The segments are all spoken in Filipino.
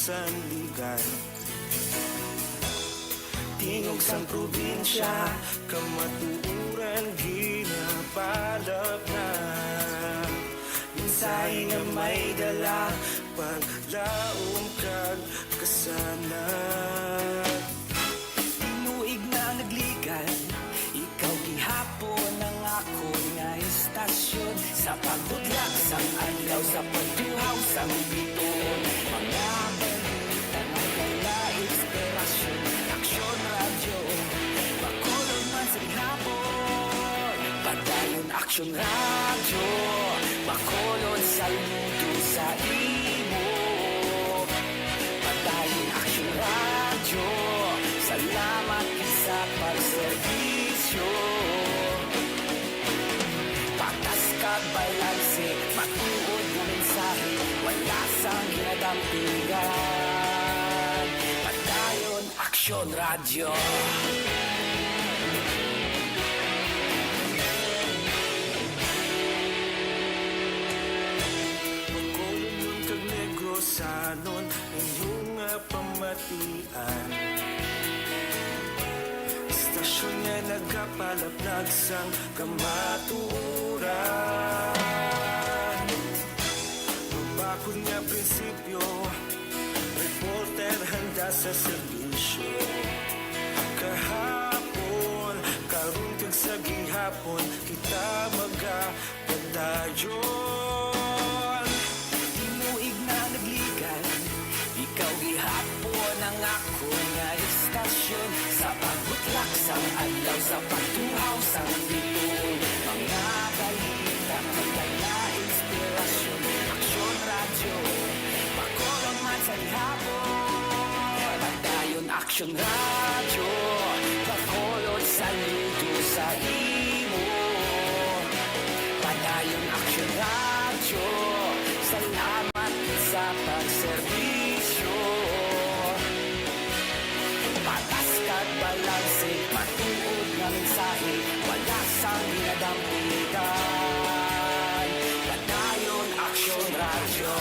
sanligan. Tingog sang probinsya, kamatuuran ginapalap na. Minsay nga may dala, paglaom kag kasanag. Tinuig na nagligan, ikaw gihapon ang ako nga istasyon. Sa pagdudlak sang adlaw, sa pagduhaw sang bituon, mga balita nga kaya inspirasyon. Aksyon radyo, bakulong man sa gihapon. Padayon aksyon radyo, bakulong saludo sa imo. Padayon aksyon radyo, salamat sa pagserbisyo. Patas kag balanse, matuod na mensahe, wala sang ginadampingan. Padayon aksyon radyo. Magkulong yung kag negrosanon, inyong pamatian. Istasyon nga nagkapalaplag sang kamaturan. Mabakod nga prinsipyo, reporter handa sa serbisyo. Kahapon, karong kag sa gihapon, kita magapadayon. Tinuig na nagligan, ikaw gihapon ang ako nga istasyon. Sa pagbutlak sang adlaw, sa pagtuhaw sang bituon, mga balita magdala inspirasyon. Aksyon radyo, bakulong man sa gihapon. Padayon aksyon radyo, bakulong saludo sa imo. Padayon aksyon radyo, salamat sa pagserbisyo. Patas kag balanse, matuod nga mensahe, wala sang ginadampingan. Padayon aksyon radyo.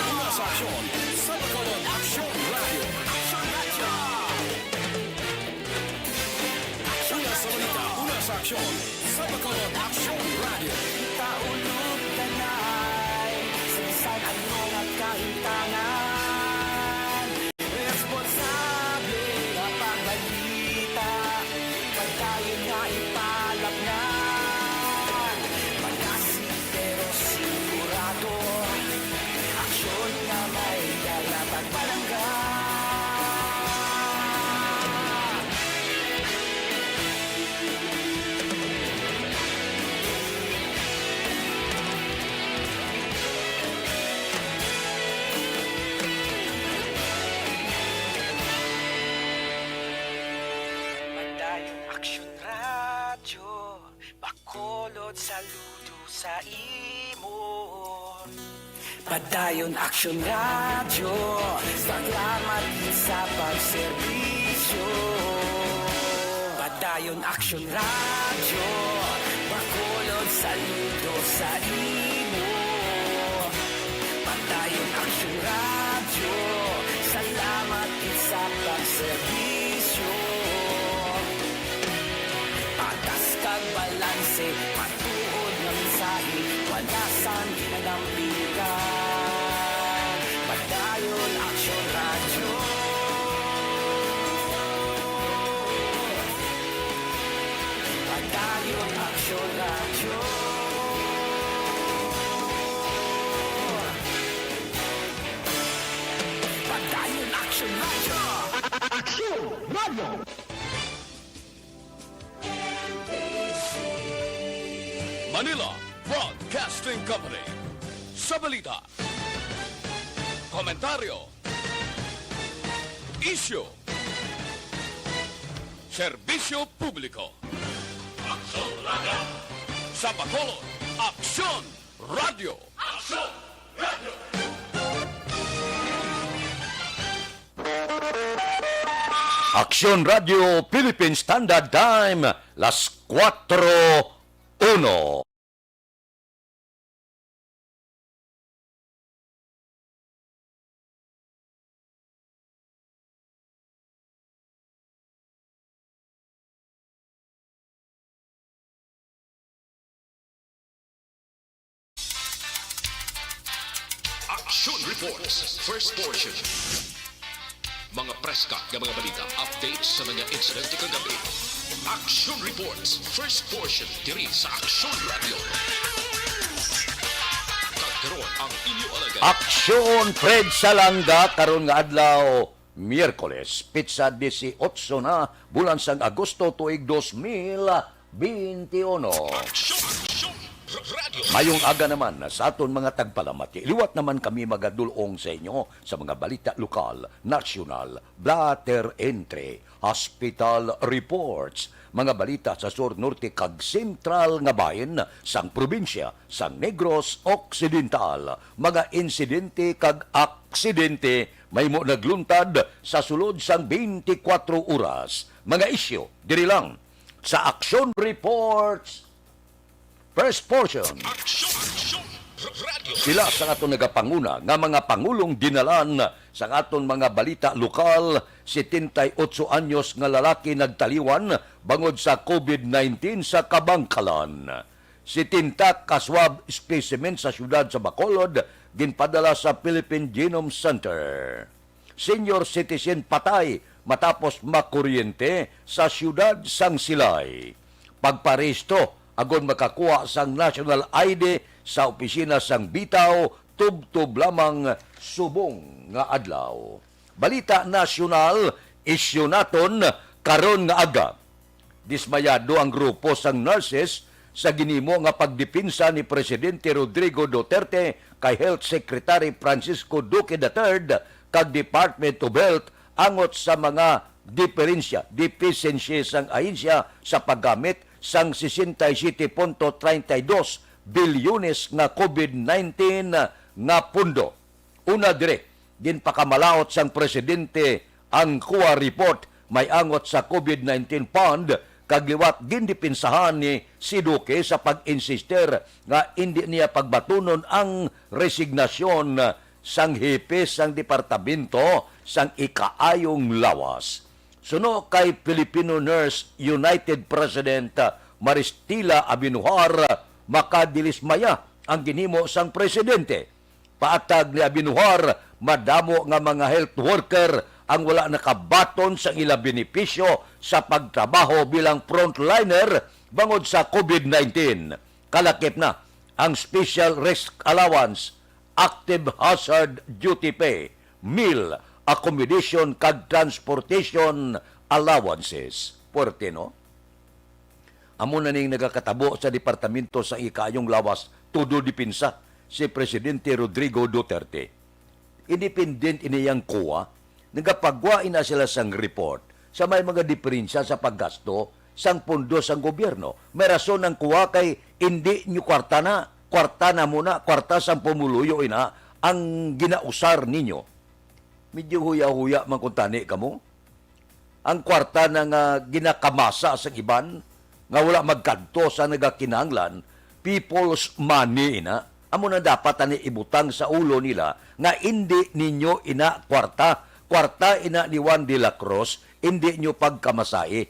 Una sa aksyon, sa Bacolod Aksyon Radio. Aksyon radyo! Una sa balita, una sa aksyon, sa Bacolod Aksyon Radio. Kaulog tanay, sa bisan ano nga kahintangan. Responsable nga pagbalita, pagkayon nga ipalapnan. Malasig pero sigurado, aksyon nga may dala pagbalangga. Padayon aksyon radyo, bakulod saludo sa imo. Padayon aksyon radyo, salamat sa pagserbisyo. Padayon aksyon radyo, bakulod saludo sa imo. Padayon aksyon radyo, salamat sa pagserbisyo. Patas kag balanse, matuod nga mensahe, wala sang ginadampingan. Padayon aksyon radyo. Padayon aksyon radyo. Padayon aksyon radyo. Aksyon Radio! Manila Broadcasting Company. Sa balita, komentaryo, isyu, serbisyo publiko. Aksyon Radio! Sa Bacolod, Aksyon Radio! Aksyon Radio! Aksyon Radio Philippine Standard Time, las 4:01. Action Reports, first portion. Mga preska ng mga balita, updates sa mga insidente kagabi. Action Reports, first portion, diri sa Action Radio. Kagkaroon ang inyo alagad. Aksyon Fred Salanga karon nga adlaw Miyerkules, pitsa 18 na bulan sang Agosto tuig 2021. Action Radio. Mayong aga naman sa aton mga tagpalamati. Liwat naman kami magadulong sa inyo sa mga balita lokal, nasyonal, blatter entry, hospital reports, mga balita sa Sur Norte kag Sentral nga bahin sang probinsya sang Negros Occidental, mga insidente kag aksidente may mo nagluntad sa sulod sang 24 oras, mga isyu diri lang sa Action Reports first portion. Action Radio. Sila sa aton nagapanguna nga mga pangulong dinalan sa aton mga balita lokal, 78 anyos nga lalaki nagtaliwan bangod sa COVID-19 sa Kabangkalan. 70 kaswab specimen sa syudad sa Bacolod ginpadala sa Philippine Genome Center. Senior citizen patay matapos makuryente sa syudad sang Silay. Pagparesto agon makakuha sang national ID sa opisina sang Bitaw, tub-tub lamang subong nga adlaw. Balita nasyonal, isyu naton karon nga aga. Dismayado ang grupo sang nurses sa ginimo nga pagdipinsa ni Presidente Rodrigo Duterte kay Health Secretary Francisco Duque III kag Department of Health angot sa mga deficiency sang ahensya sa paggamit sang 67.32 bilyones nga COVID-19 nga pundo. Una dire, ginpakamalaot sang presidente ang kuha report may angot sa COVID-19 fund kagliwat gindipinsahan ni si Duque sa pag-insister nga hindi niya pagbatunon ang resignasyon sang hepe sang departamento sang ikaayong lawas. Suno kay Filipino Nurse United President Maristila Abinuhar, makadilismaya ang ginhimo sang presidente. Paatag ni Abinuhar, madamo nga mga health worker ang wala nakabaton sa ila benepisyo sa pagtrabaho bilang frontliner bangod sa COVID-19. Kalakip na ang Special Risk Allowance, Active Hazard Duty Pay, meal, accommodation kag transportation allowances. Puerte, no? Amo na ning nagakatabo sa departamento sa ikayong lawas tudo dipinsa si Presidente Rodrigo Duterte. Independent iniyang kuha, nagapagwain na sila sang report sa may mga diferensya sa paggasto sang pondo sang gobyerno. May rason ang kuha kay hindi nyo kwarta na muna, kwarta sang pumuluyo ina ang ginausar ninyo. Medyo huya-huya man kung tani ka mo. Ang kwarta na nga ginakamasa sa iban, nga wala magkanto sa nagakinanglan, people's money ina, amo na dapat ani ibutang sa ulo nila nga hindi ninyo ina kwarta ina ni Juan de la Cruz, hindi nyo pagkamasai.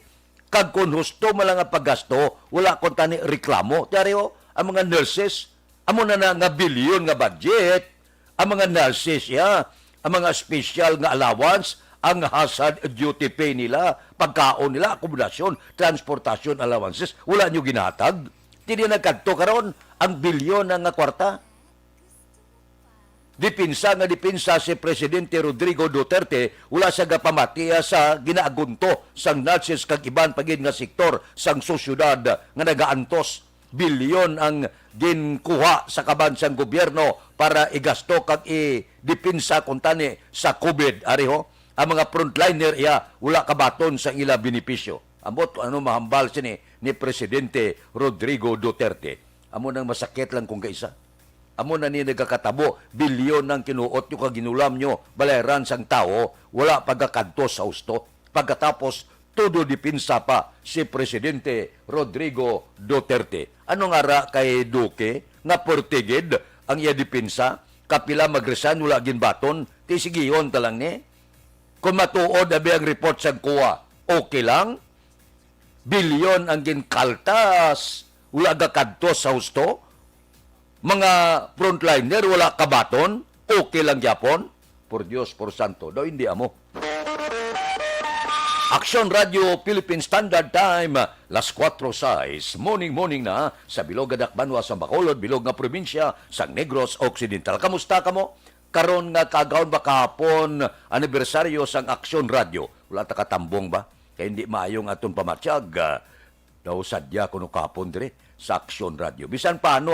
Kag kung husto malang nga paggasto, wala kung tani reklamo. Tiaryo, ang mga nurses, amo na nga bilyon nga budget, ang mga nurses ang mga special nga allowance, ang hazard duty pay nila, pagkaon nila, akomodasyon, transportation allowances, wala nyo ginatag. Hindi nagkadto karon ang bilyon nga kwarta. Dipinsa si Presidente Rodrigo Duterte, wala sa gapamatiya sa ginaagunto sang nurses kag iban pagid nga sektor sang sosyudad nga nagaantos. Bilyon ang ginkuha sa kabansang gobyerno para igasto kag i-dipinsa kuntani sa COVID. Ariho, ang mga frontliner wala kabaton sa ila benepisyo. Amot mahambal sini ni Presidente Rodrigo Duterte. Amo nang masakit lang kung kaisa. Amo na ni nagakatabo, bilyon ng kinuot nyo kag ginulam nyo, balayaran sang tao, wala pagkakadto sa husto. Pagkatapos, todo dipinsa pa si Presidente Rodrigo Duterte. Ano nga ra kay Duque nga portigid ang iya dipinsa? Kapila magresan, wala ginbaton, tisigiyon talang ni. Kung matuod na ang report sa kuha, okay lang. Bilyon ang ginkaltas, wala gakadto sa husto. Mga frontliner, wala kabaton, okay lang gyapon? Por Dios, por Santo, daw hindi amo. Aksyon Radio Philippine Standard Time, las 4:06. Morning na sa Bilog Dakbanwa sa Bacolod, Bilog nga probinsya sa Negros Occidental. Kamusta kamo? Karon nga kagawon ba kahapon anibersaryo sang Aksyon Radio? Wala ta katambong ba? Kaya hindi maayong aton pamatsyag. Daw sadya kuno kahapon dire sa Aksyon Radio. Bisan paano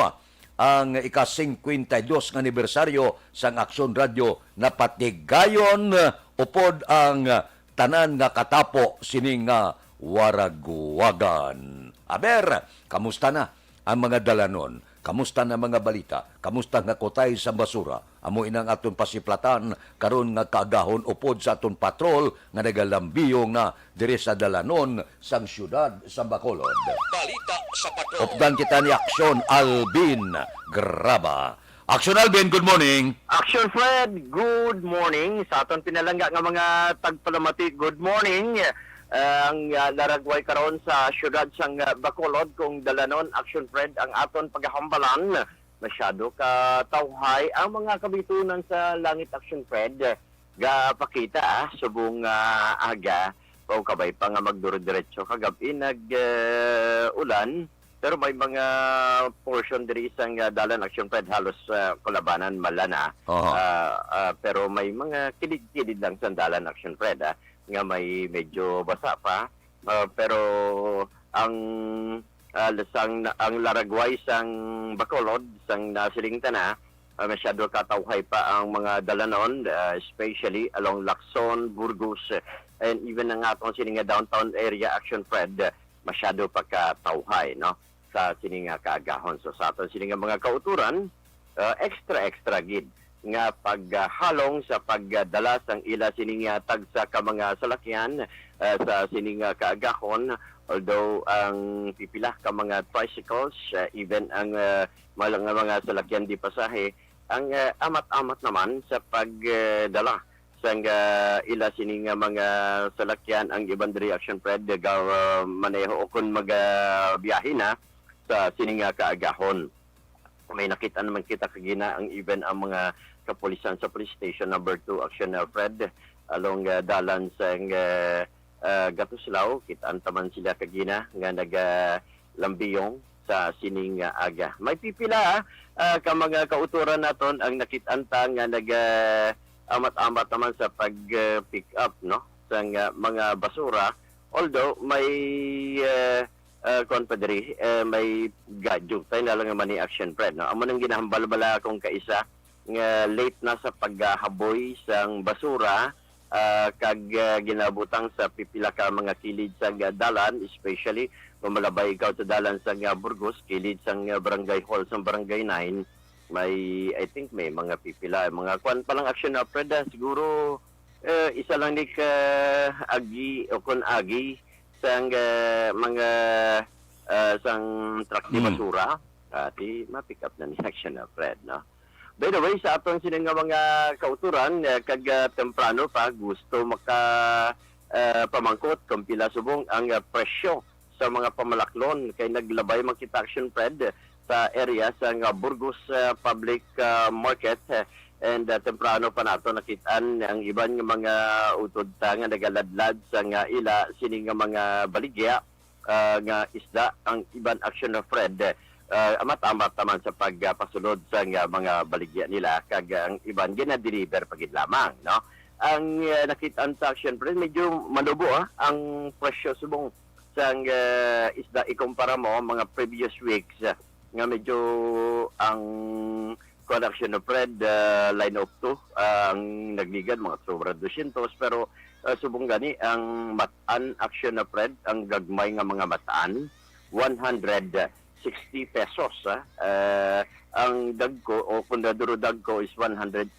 ang ika-52 nga anibersaryo sang Aksyon Radio na patigayon upod ang tanan nga katapo sining nga waraguwagan. Aber, kamusta na ang mga dalanon? Kamusta na mga balita? Kamusta nga kutay sa basura? Amo inang aton pasiplatan karon nga kaagahon upod sa aton patrol nga nagalambiyong na diri sa dalanon sang syudad sa Bacolod. Balita sa patrol. Updan kita ni Aksyon Alvin Graba. Aksyon Alvin, good morning. Action Fred, good morning. Sa aton pinalangga nga mga tagpalamati, good morning. Ang laragway karon sa syudad sang Bacolod kung dalanon, Action Fred, ang aton paghahambalan. Masyado ka tawhay ang mga kabitunan sa langit, Action Fred. Gapakita subong aga, o kabay pa nga magduro-diretso kagabi nag-ulan. Pero may mga portion diri isang dalan, Action Fred, halos kulabanan malana. Pero may mga kilid-kilid lang sa dalan, Action Fred, nga may medyo basa pa. Pero ang laragway sang Bacolod, sang nasilingtan na, masyado katawhay pa ang mga dalanon, especially along Lacson, Burgos, and even ang atong sininga downtown area, Action Fred, masyado pa katawhay, no? Sa sininga kaagahon. So sa aton sininga mga kauturan, extra gid nga paghalong sa pagdala sang ila sininga tag sa ka mga salakyan sa sininga kaagahon, although ang pipila ka mga tricycles, even ang mga salakyan di pasahe, ang amat-amat naman sa pagdala sang ila sininga mga salakyan ang ibang Action Fred maneho o kung magbiyahe na sa sininga kaagahon. May nakita naman kita kagina ang even ang mga kapulisan sa police station number 2 Action Fred along dalan sa Gatuslaw. Kitaan taman sila kagina nga nagalambiyong sa sininga aga. May pipila ka mga kauturan naton ang nakitanta nga amat-amat naman sa pag-pick up, no, sa mga basura, although may confederate, may gadyo tayo na lang naman ni Action Fred, no? Amo nang ginahambal-bala akong kaisa nga late na sa paghaboy sang basura, kag ginabutang sa pipila ka mga kilid sa dalan, especially kung malabay ikaw sa dalan sa Burgos, kilid sang barangay hall sa barangay 9, may, I think may mga pipila, mga kwan palang Action Fred, siguro isa lang ni agi o kun agi sang mga sang truck di basura, di ma-pick up na ni Action Fred, no? By the way, sa atong sininga mga kauturan, kag temprano pa gusto pamangkot kung pila subong ang presyo sa mga pamalaklon kay naglabay man kita Action Fred sa area sa Burgos Public Market, and temprano pa nato nakitaan ang iban nga mga utod nga nagaladlad sa ila sining nga mga baligya nga isda ang iban Action Fred, amat-amat naman sa pagpasunod sa mga baligya nila, kag ang iban gina-deliver pagid lamang, no? Ang nakitaan sa Action Fred medyo manubo ang presyo subong sa isda ikumpara mo mga previous weeks, nga medyo ang Action Fred line of 2 ang nagligad mga sobra 200, pero subong gani ang mataan Action Fred, ang gagmay nga mga mataan 160 pesos. Ang dagko o kung naduro dagko is 180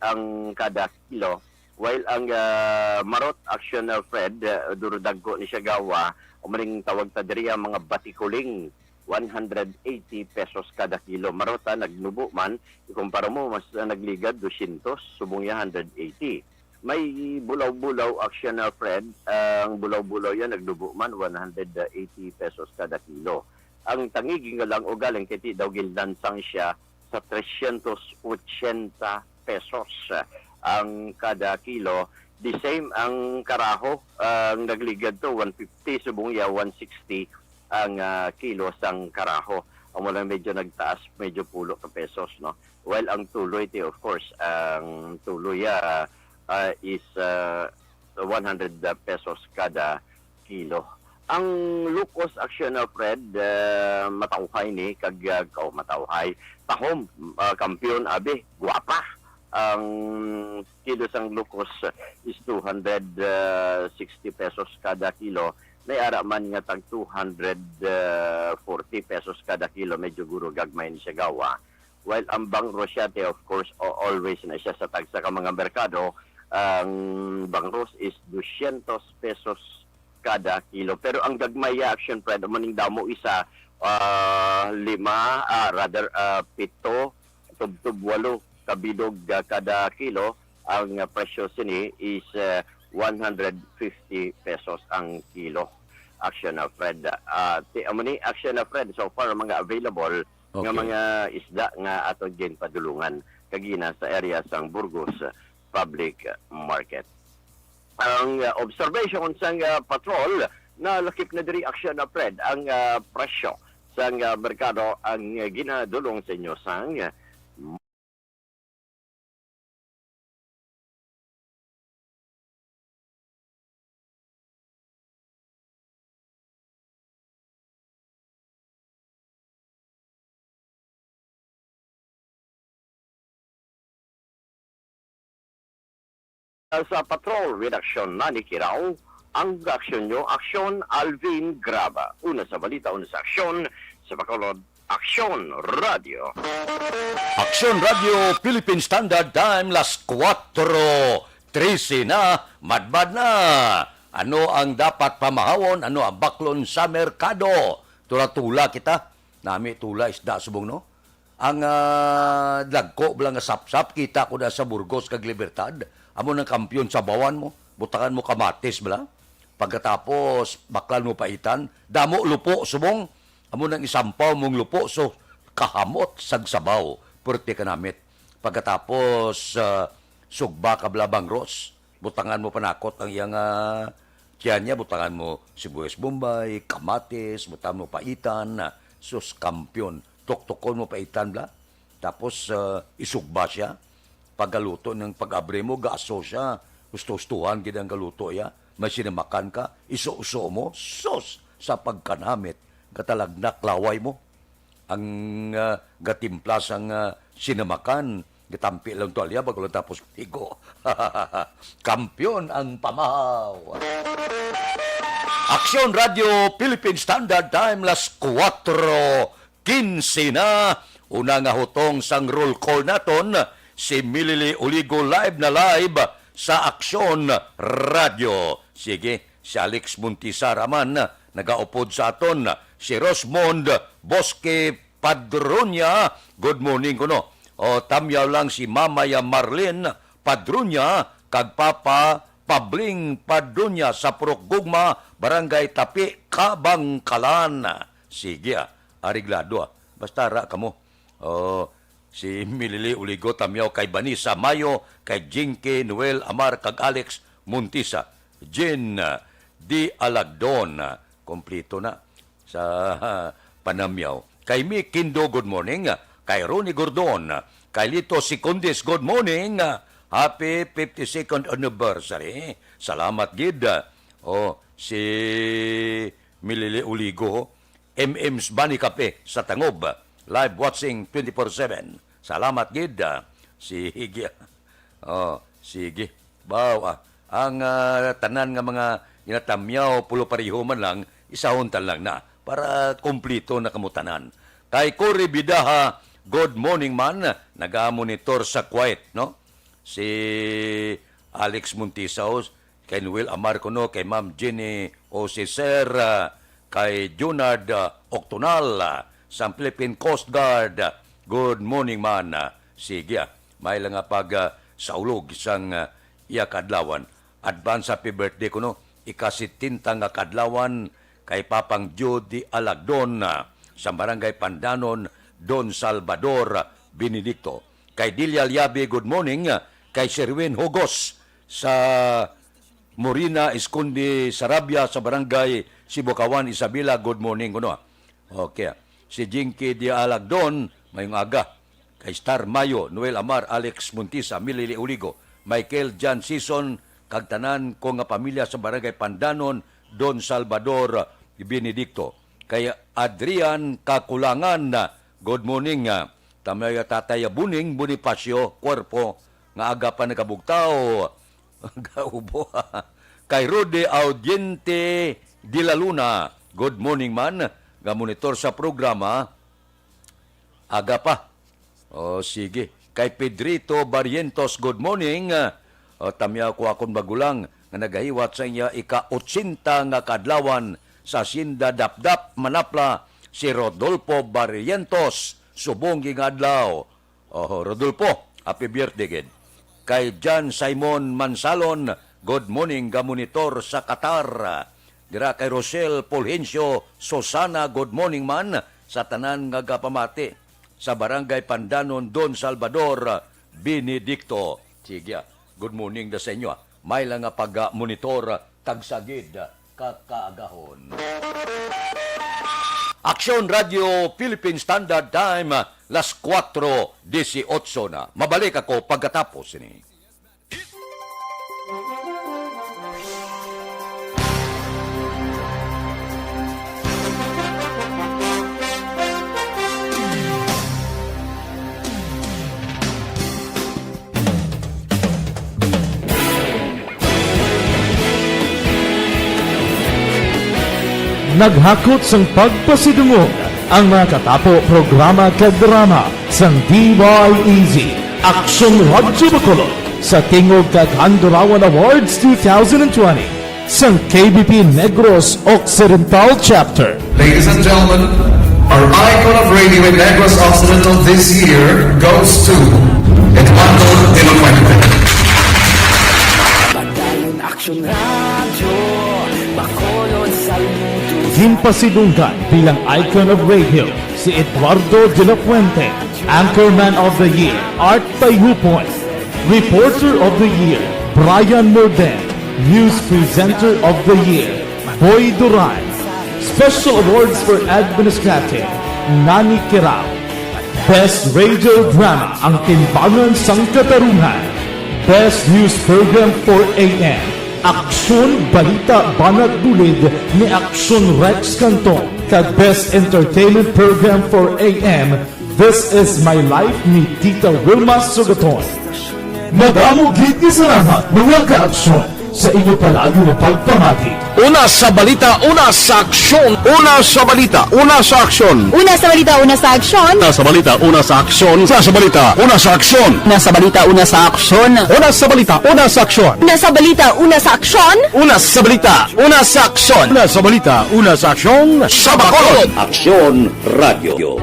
ang kada kilo, while ang marot Action Fred duro dagko ni siya gawa o maring tawag ta diri ang mga batikuling 180 pesos kada kilo. Marota nagnubo man, ikumpara mo mas nagligad 200, subong ya 180. May bulaw-bulaw Action Fred, ang bulaw-bulaw yan nagnubo man 180 pesos kada kilo. Ang tangigi nga lang o galing kiti daw gildansang siya sa 380 pesos ang kada kilo. The same ang karaho, ang nagligad to 150, subong ya 160 ang kilo sang karaho. Ang wala medyo nagtaas, medyo pulo ka pesos, no? Well, ang tuloy, of course, ang tuloy is 100 pesos kada kilo. Ang lukos aksyon na Fred, matauhay ni, matauhay, tahom, kampiyon, abi, guwapa. Ang kilo sang lukos is 260 pesos kada kilo. May araman nga tag 240 pesos kada kilo. Medyo guro gagmay ni siya gawa. While ang bangro siya, of course, always na siya sa tagsa ka mga merkado. Ang bangros is 200 pesos kada kilo. Pero ang gagmay action, Fred, maning damo isa, 7, tub-tub 8 kabidog kada kilo. Ang presyo sini is 150 pesos ang kilo. Action na Fred. Amuni action na Fred, so far mga available nga mga isda nga ato din padulungan kagina sa area sang Burgos Public Market. Ang observation sang patrol na lakip na diri action na Fred, ang presyo sang merkado ang ginadulong sa inyo sang sa patrol redaksyon na ni Kirao. Ang aksyon nyo, Aksyon Alvin Graba. Una sa balita, una sa aksyon, sa Bacolod, Aksyon Radio. Aksyon Radio Philippine Standard Time, las 4:13 na, madbad na. Ano ang dapat pamahawon, ano ang baklon sa merkado? Tula-tula kita, nami tula isda subong no? Ang dagko bilang nga sap-sap, kita ko na sa Burgos kag Libertad. Amo ng kampiyon sa bawan mo, butangan mo kamatis bala. Pagkatapos, baklan mo paitan, damo lupo subong, amo nang isampaw mong lupo, so kahamot sagsabaw, purti ka namit. Pagkatapos, sugba ka blabang ros, butangan mo panakot ang iyang tiyan niya, butangan mo sibuyas bombay, kamatis, butangan mo paitan, sus kampiyon, tuktukon mo paitan bla. Tapos, isugba siya. Paggaluto ng pag-abre mo, gaso siya. Gusto-gustuhan ginang galuto ya. May sinamakan ka, iso-uso mo, sos sa pagkanamit. Katalagnak laway mo. Ang gatimplas ang sinamakan, gatampi lang tuwalya, bago lang tapos tigo. Kampiyon ang pamahaw. Aksyon Radio Philippine Standard Time, las 4:15 na. Una nga hutong sang roll call naton, si Milili Uligo live sa Aksyon Radio. Sige, si Alex Muntisar man nagaupod sa aton. Si Rosmond Bosque Padronya, good morning kuno. O tamyaw lang si Mamaya Marlene Padronya, kag Papa Pabling Padronya sa Purokgugma, Barangay Tapi, Kabangkalan. Sige, ariglado. Basta ra kamo. Si Milili Uligo tamyaw kay Banisa Mayo, kay Jinky Noel Amar kag Alex Muntisa, Jen Di Alagdon, kompleto na sa panamyaw. Kay Mi Kindo, good morning. Kay Ronnie Gordon, kay Lito Secundis, good morning. Happy 52nd anniversary. Salamat gid. Si Milili Uligo, MM's Bani Kape sa Tangob, live watching 24/7. Salamat gid. Sige. Sige. Ang tanan nga mga ginatamyaw pulo pariho man lang, isahuntan lang na para kumplito na kamutanan. Kay Cory Bidaha, good morning man, naga-monitor sa Kuwait, no? Si Alex Muntisaos, kay Noel Amar kuno, kay Ma'am Jenny Osiser, kay Junard Octonal, sa Philippine Coast Guard, good morning man. Sige, may lang pag saulog isang kadlawan. Advance happy birthday ko no. Ikasitintang kadlawan kay Papang Judy Alagdon sa Barangay Pandanon, Don Salvador, Benedicto. Kay Dilia Liabe, good morning. Kay Sherwin Hugos sa Morina Esconde Sarabia sa barangay Sibukawan, Isabela, good morning kuno. Okay. Si Jinky Dialagdon, mayong aga. Kay Star Mayo, Noel Amar, Alex Muntisa, Milili Uligo, Michael Jan Sison, kagtanan ko nga pamilya sa barangay Pandanon, Don Salvador Benedicto. Kay Adrian Kakulangan, good morning. Tamaya Tataya Buning, Bonifacio, Cuerpo, nga aga pa nagabugtaw. Gaubo. Kay Rudy Audiente de la Luna, good morning man. Nga monitor sa programa, aga pa. O sige. Kay Pedrito Barrientos, good morning. Tamya ko akong bagulang nga nagahiwat sa iya ika-80 nga kadlawan sa Sinda Dapdap, Manapla, si Rodolfo Barrientos. Subong ging adlaw. Rodolfo, happy birthday gid. Kay John Simon Mansalon, good morning ga monitor sa Qatar. Dira kay Rosel Fulgencio Susana, good morning man sa tanan nga gapamati sa barangay Pandanon, Don Salvador Benedicto. Sige, good morning da sa inyo. May lang nga pag-monitor tagsagid kakaagahon. Aksyon Radio Philippine Standard Time, las 4:18 na. Mabalik ako pagkatapos ini. Naghakot sang pagpasidungog ang mga katapo programa kag drama sang DYEZ Aksyon Radyo Bacolod sa Tingog kag Handurawan Awards 2020 sang KBP Negros Occidental Chapter. Ladies and gentlemen, our icon of radio in Negros Occidental this year goes to Eduardo de la Fuente. Padayon Aksyon Radio, Bacolod Saludo. Ginpasidunggan bilang icon of radio si Eduardo de la Fuente, Anchorman of the Year, Art Tayupoy, Reporter of the Year, Brian Morden, News Presenter of the Year, Boy Duran, Special Awards for Administrative, Nani Kirao, Best Radio Drama, Ang Timbangan sang Katarungan, Best News Program for AM, Aksyon Balita Banat Bulid ni Aksyon Rex Canton, kag Best Entertainment Program for AM, This Is My Life ni Tita Wilma Sugaton. Madamo gid ni salamat mga ka-aksyon sa inyo palagi na pagpamati. Una sa balita, una sa aksyon. Una sa balita, una sa aksyon. Una sa balita, una sa aksyon. Una sa balita, una sa aksyon. Una sa balita, una sa aksyon. Una sa balita, una sa aksyon. Una sa balita, una sa aksyon. Una sa balita, una sa aksyon. Una sa balita, una sa aksyon. Una sa balita, una sa aksyon. Sa Bacolod. Aksyon Radio.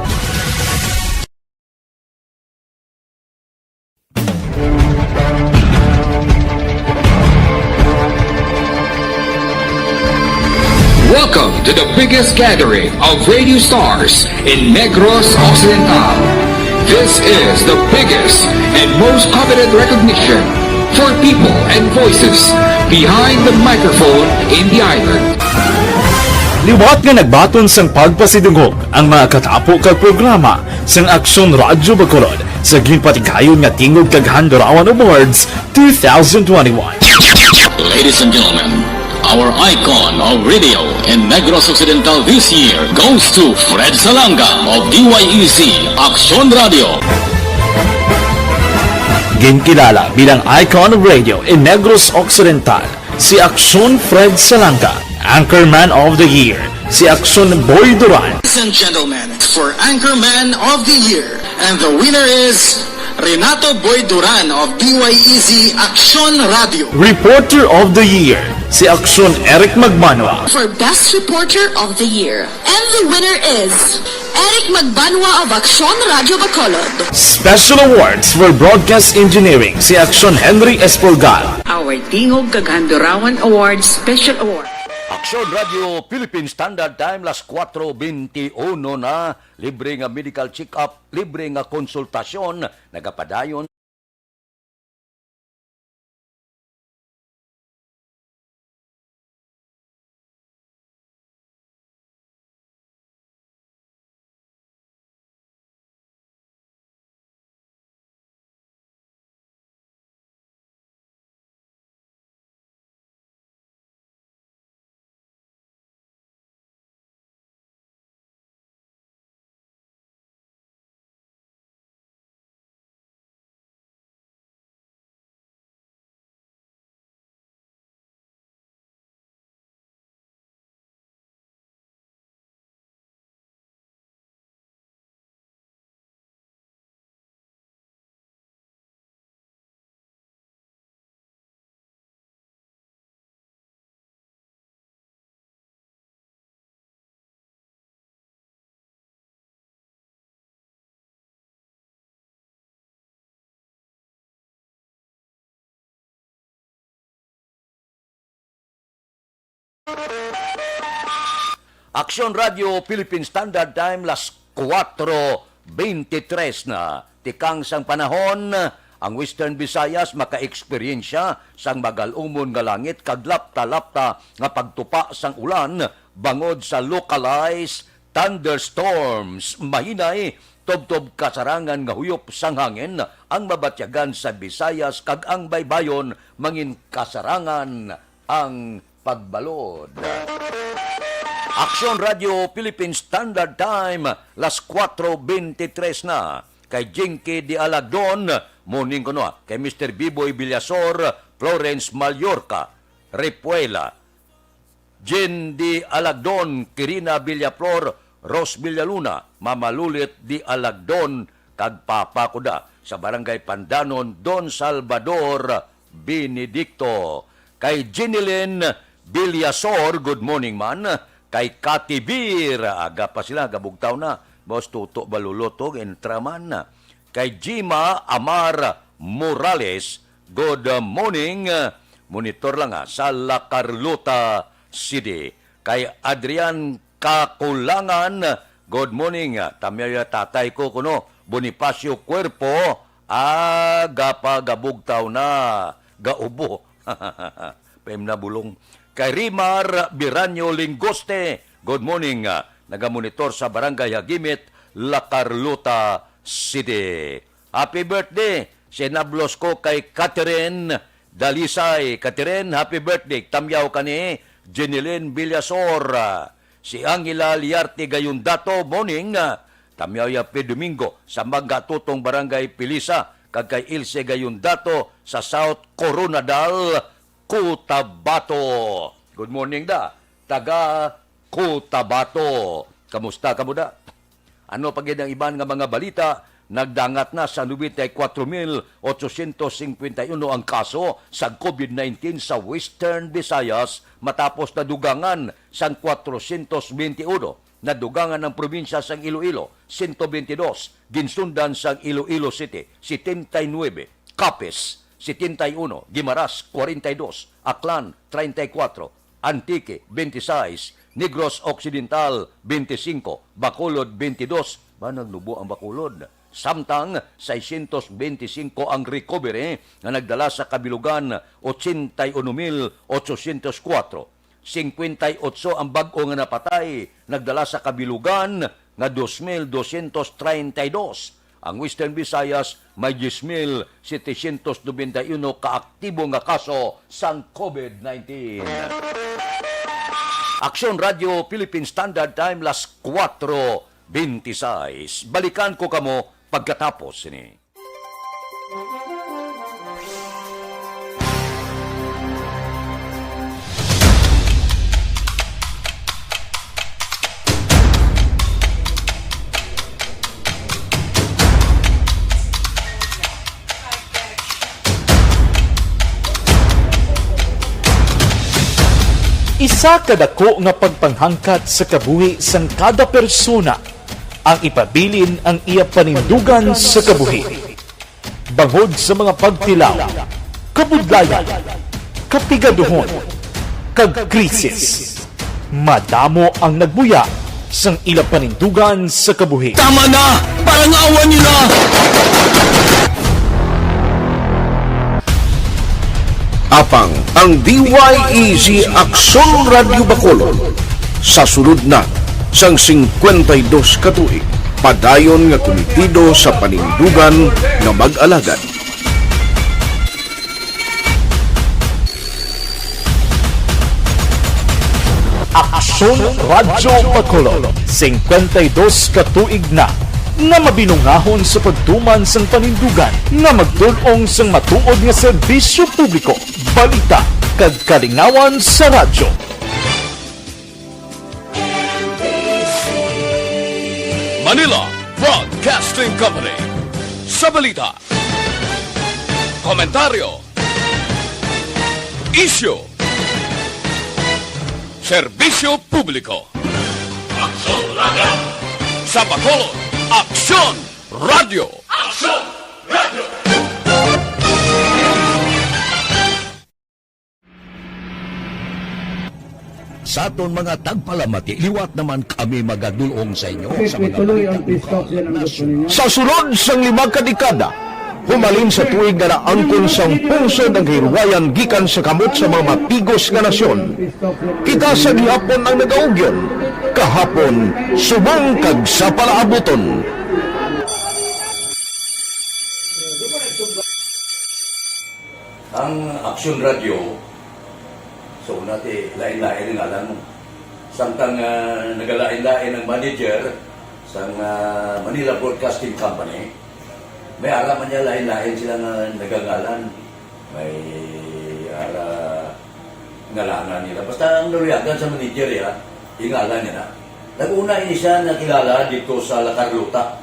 Welcome to the biggest gathering of radio stars in Negros Occidental. This is the biggest and most coveted recognition for people and voices behind the microphone in the island. Liwat nga nagbaton sang pagpasidungog ang mga katapo kag programa sang Aksyon Radyo Bacolod sa ginpatigayon nga Tingog kag Handurawan Awards 2021. Ladies and gentlemen, our icon of radio in Negros Occidental this year goes to Fred Salanga of DYEZ Aksyon Radio. Ginkilala bilang icon of radio in Negros Occidental si Aksyon Fred Salanga, Anchorman of the Year si Aksyon Boy Duran. Ladies and gentlemen, for Anchorman of the Year, and the winner is Renato Boy Duran of DYEZ Aksyon Radio. Reporter of the Year si Aksyon Eric Magmanwa. For Best Reporter of the Year. And the winner is Eric Magbanwa of Aksyon Radio Bacolod. Special Awards for Broadcast Engineering si Aksyon Henry Espolgar. Our Tingog kag Handurawan Awards Special Award Aksyon Radio Philippine Standard Time, las 4:21 na. Libre nga medical check-up, libre nga konsultasyon, nagapadayon. Aksyon Radio Philippine Standard Time, las 4:23 na. Tikang sang panahon, ang Western Visayas maka-eksperyensya sang magalumon nga langit kag lapta-lapta nga pagtupa sang ulan bangod sa localized thunderstorms. Mahinay, tob-tob kasarangan nga huyop sang hangin ang mabatyagan sa Visayas kag ang baybayon mangin kasarangan ang pagbalod. Aksyon Radio Philippine Standard Time, las 4:23 na. Kay Jinky Di Alagdon, morning ko no, kay Mr. Biboy Villasor, Florence Mallorca, Repuela, Jen Di Alagdon, Kirina Villaflor, Ros Villaluna, Mama Lulit Di Alagdon, kag Papa Kuda, sa Barangay Pandanon, Don Salvador Benedicto. Kay Jeneline Villasor, good morning man. Kay Katibir, aga pa sila, gabugtaw na. Boss Tuto Balulotog, entraman na. Kay Jima Amar Morales, good morning. Monitor lang sa La Carlota City. Kay Adrian Kakulangan, good morning. Tamaya tatay ko kuno, Bonifacio Cuerpo, aga pa gabugtaw na. Gaubo. Pem na bulong. Kay Rimar Biranyo Lingoste, good morning. Nagamonitor sa Barangay Hagimit, La Carlota City. Happy birthday! Sinablos ko kay Catherine Dalisay. Catherine, happy birthday. Tamyaw ka ni Jeneline Villasor. Si Angela Liarte Gayundato, morning. Tamyaw ya pe Domingo sa Magatutong Barangay Pilisa. Kag kay Ilse Gayundato sa South Coronadal, Cotabato. Good morning da. Taga Cotabato. Kamusta ka mo da? Ano pag ang iban nga mga balita? Nagdangat na sa 94,851 ang kaso sa COVID-19 sa Western Visayas matapos na dugangan sang 421 na dugangan ng probinsya sang Iloilo, 122, ginsundan sang Iloilo City, 79, Capiz, 71, Guimaras, 42, Aklan, 34, Antique, 26, Negros Occidental, 25, Bacolod, 22, ba nagnubo ang Bacolod? Samtang 625 ang recovery na nagdala sa kabilugan 81,804. 58 ang bag-o nga napatay, nagdala sa kabilugan nga 2,232. Ang Western Visayas may 10,791 kaaktibo nga kaso sang COVID-19. Aksyon Radio Philippine Standard Time, las 4:26. Balikan ko kamo pagkatapos ini. Isa kadako nga pagpanghangkat sa kabuhi sang kada persona ang ipabilin ang iya panindugan sa kabuhi. Bangod sa mga pagtilaw, kabudlayan, kapigaduhon, kag krisis. madamo ang nagbuya sang ilang panindugan sa kabuhi. Tama na! Parang awan niyo na! Apang ang DYEZ Aksyon Radio Bacolod sa sulod na sang 52 katuig padayon nga komitido sa panindugan nga mag-alagad. Aksyon Radyo Bacolod, 52 katuig na nga mabinungahon sa pagtuman sang panindugan nga magdulong sang matuod nga serbisyo publiko, balita kag kalingawan sa radyo. Manila Broadcasting Company. Sa balita, komentaryo, issue, serbisyo publiko. Aksyon Radio! Sa Bacolod, Aksyon Radio! Aksyon Radio! Sa aton mga tagpalamati, liwat naman kami magadulong sa inyo sa mga Sa sulod sang 5 kadekada, humalin sa tuig nga naangkon sang pulso ng hirwayan gikan sa kamot sa mga mapigos nga nasyon. Kita sa gihapon ang nagaugyon, kahapon subong kag sa palaabuton. Ang Aksyon Radio, so nati lain-lain ang alam mo. Samtang nagalain-lain ang manager sa Manila Broadcasting Company, may araman niya lain-lain sila nga nagangalan. May ngalanan nila. Basta ang naluyagan sa manager ya, ingalan niya na. Nag-una ini siya nakilala dito sa La Carlota.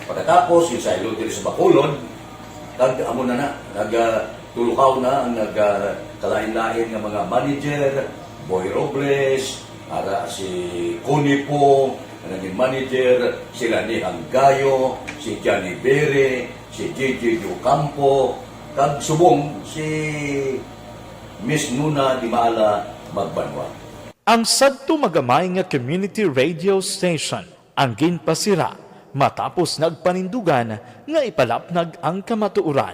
Pagkatapos, yung sa Ilocos sa Bacolod, amo na nagtulukaw na ang nagkalain-lain ng mga manager, Boy Robles, si Connie po, naging manager, sila ni Hanggayo, si Johnny Bere, si JJ Ocampo, kag subong si Miss Nuna Di Mala Magbanwa. Ang sadto magamay nga community radio station ang ginpasira matapos nagpanindugan nga ipalapnag ang kamatuoran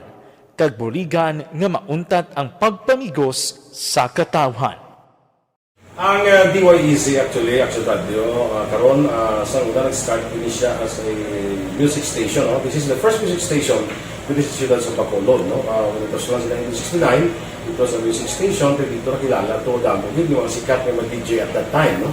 kag buligan nga mauntat ang pagpamigos sa katawhan. Ang DYEZ actually, Aksyon Radio, karon sa una nag-start din siya as a music station. No? This is the first music station with the Ciudad sa Bacolod. No? When it was launched in 1969, it was a music station. Pero dito nakilala to damo yung mga sikat na mga DJ at that time. No?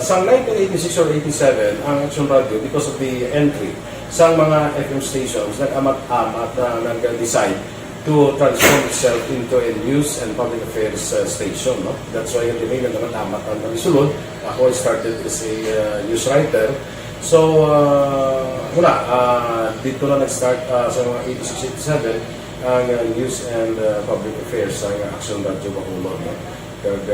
Sa 1986 or 87, ang Aksyon Radio, because of the entry sa mga FM stations, nag-amat-amat na nag-decide to transform itself into a news and public affairs station. No? That's why yung tinay na amat ang nalisulod. Ako started as a news writer. So, dito na nag-start sa mga 86-87 ang news and public affairs sa Aksyon Radio Bacolod. No? Kag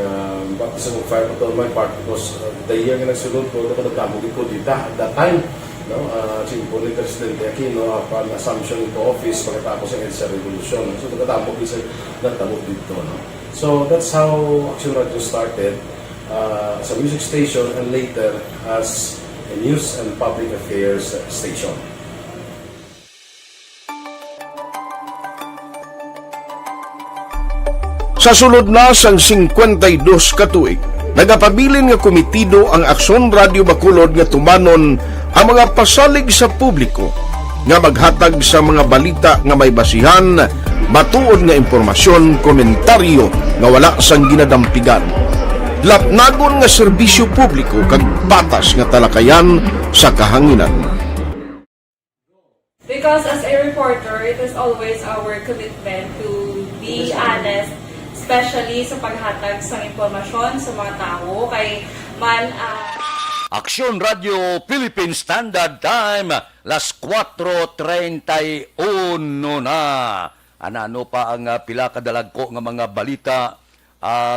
bakit sa mga fire on my part because the year nga nagsulod ko, nagdamog ko dito at that time. No, simple ni Presidente Aquino upon assumption into office pagkatapos ng EDSA Revolution. So, nagdamog isa nagdamog dito. No? So, that's how Aksyon Radio started as a music station and later as a news and public affairs station. Sa sulod na sang 52 katuig, nagapabilin nga komitido ang Aksyon Radio Bacolod nga tumanon ang mga pasalig sa publiko nga maghatag sa mga balita nga may basihan, matuod nga impormasyon, komentaryo nga wala sang ginadampigan. Lapnagon nga serbisyo publiko kag patas nga talakayan sa kahanginan. Because as a reporter, it is always our commitment to be honest, especially sa paghatag sa impormasyon sa mga tao kay Aksyon Radio Philippine Standard Time, las 4:31 na. Ano pa ang pila kadalag ko nga mga balita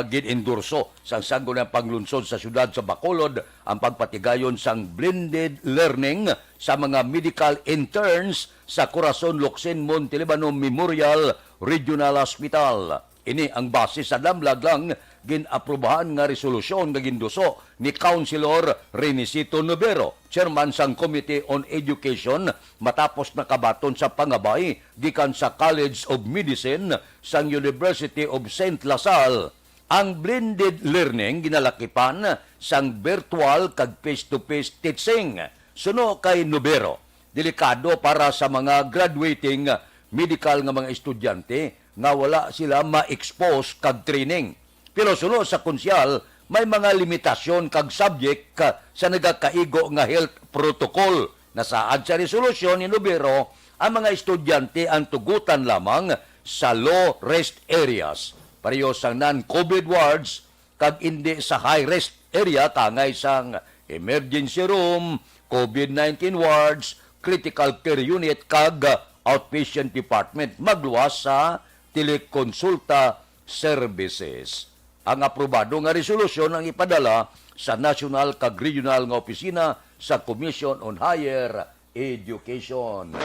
gin-endorso sang sagol ng paglunsod sa syudad sa Bacolod ang pagpatigayon sang blended learning sa mga medical interns sa Corazon Locsin Monte Libano Memorial Regional Hospital. Ini ang base sa lamlag lang ginaprubahan nga resolusyon nga ginduso ni Councilor Renisito Nobero, chairman sang Committee on Education, matapos nakabaton sa pangabay gikan sa College of Medicine sang University of St. LaSalle. Ang blended learning ginalakipan sang virtual kag face-to-face teaching. Suno kay Nobero, delikado para sa mga graduating medical nga mga estudyante nga wala sila ma-expose kag training. Pero suno sa konsyal, may mga limitasyon kag subject sa nagakaigo nga health protocol. Nasaad sa resolusyon ni Nobero, ang mga estudyante ang tugutan lamang sa low-risk areas. Pareho sang non-COVID wards kag hindi sa high-risk area tangay sang emergency room, COVID-19 wards, critical care unit kag outpatient department magluwas sa telekonsulta services. Ang aprobado nga resolusyon ang ipadala sa national kag regional nga opisina sa Commission on Higher Education.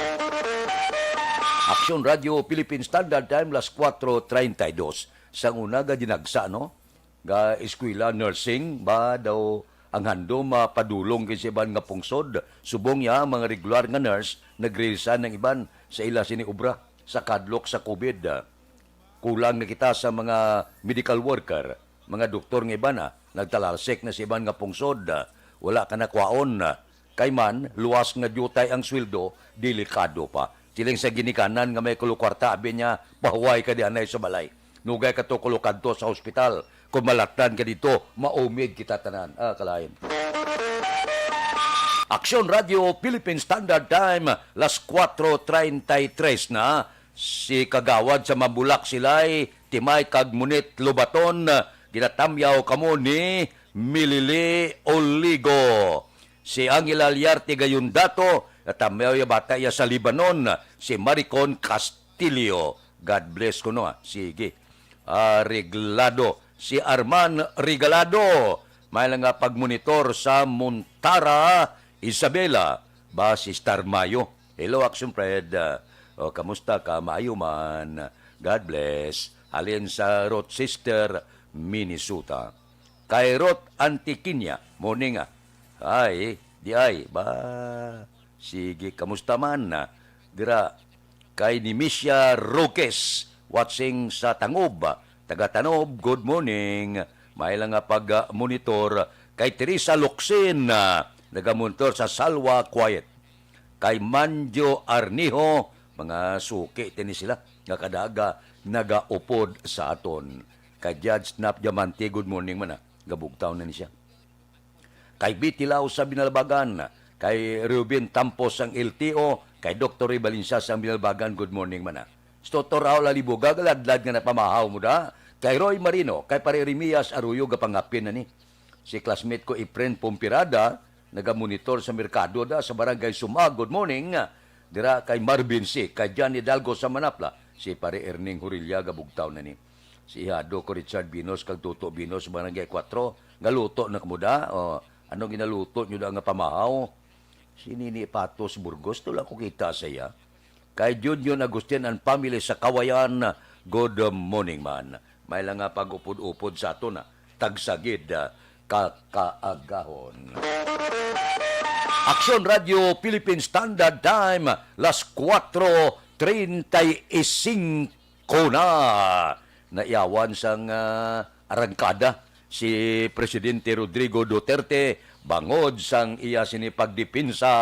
Aksyon Radio Philippine Standard Time, las 4:32. Sang una ga dinagsa, no? Ga eskwela nursing ba daw ang handom mapadulong kay iban nga pungsod. Subong ya mga regular nga nurse nagresign ng iban sa ila sini obra sa kadlok sa COVID. Kulang na kita sa mga medical worker, mga doktor nga iban nagtalalsik na sa iban nga pungsod. Wala ka na kwaon. Kay man, luwas nga diutay ang sweldo, delikado pa. Siling sa ginikanan nga may kulukwarta, abi niya, pahuway ka di anay sa balay. Nugay ka to kulukad to sa ospital. Kung malatan ka dito, maumid kita tanan. Kalahin. Aksyon Radio Philippine Standard Time, las 4:33 na. Si Kagawad sa Mabulak sila'y Timay kag Munit Lubaton, ginatamyaw kamo ni Milili Oligo. Si Angela Liarte gayon dato, natamyaw ya bata ya sa Libanon, si Maricon Castillo. God bless ko no. Sige. Reglado. Si Arman Regalado. May lang nga pagmonitor sa Montara, Isabela. Ba si Star Mayo. Hello, Action Fred. Kamusta ka? Mayo man. God bless. Halin sa Rochester, Minnesota. Kay Rot Antiquinia. Morning Ay, di ay. Ba, sige, kamusta man Dira, kay Nimisha Roques. Watching sa Tangob. Taga-Tanob, good morning. May lang nga pag-monitor kay Teresa Locsin, nagamonitor sa Salwa Quiet. Kay Manjo Arnijo, mga suki tini sila, nga kadaga nagaupod sa aton. Kay Judge Snap Diamante, good morning man gabugtaw na ni siya. Kay Bitilaw sa Binalbagan, kay Ruben Tampos ang LTO, kay Dr. Ribalinsa sa Binalbagan, good morning man Dr. Raul Alibuga, galadlad nga napamahaw mo da. Kay Roy Marino, kay Pare Remias Arroyo, gapangapin na ni. Si classmate ko, Efren Pompirada, nagamonitor sa merkado da, sa barangay Sumag, good morning. Dira kay Marvin C, kay John Hidalgo sa Manapla, si Pare Erning Hurilla, gabugtaw na ni. Si Hado ko Richard Binos, kag Tuto Binos, barangay 4, galuto na kamuda. Anong ginaluto nyo da nga pamahaw? Si Nini Patos Burgos, tula ko kita sa iya. Kay Junior Agustin and family sa Kawayan, good morning man. May lang nga pag-upod-upod sa ato na tagsagid kakaagahon. Aksyon Radio Philippine Standard Time, las 4:35 na. Naiyawan sang arangkada si Presidente Rodrigo Duterte bangod sang iya sinipagdipinsa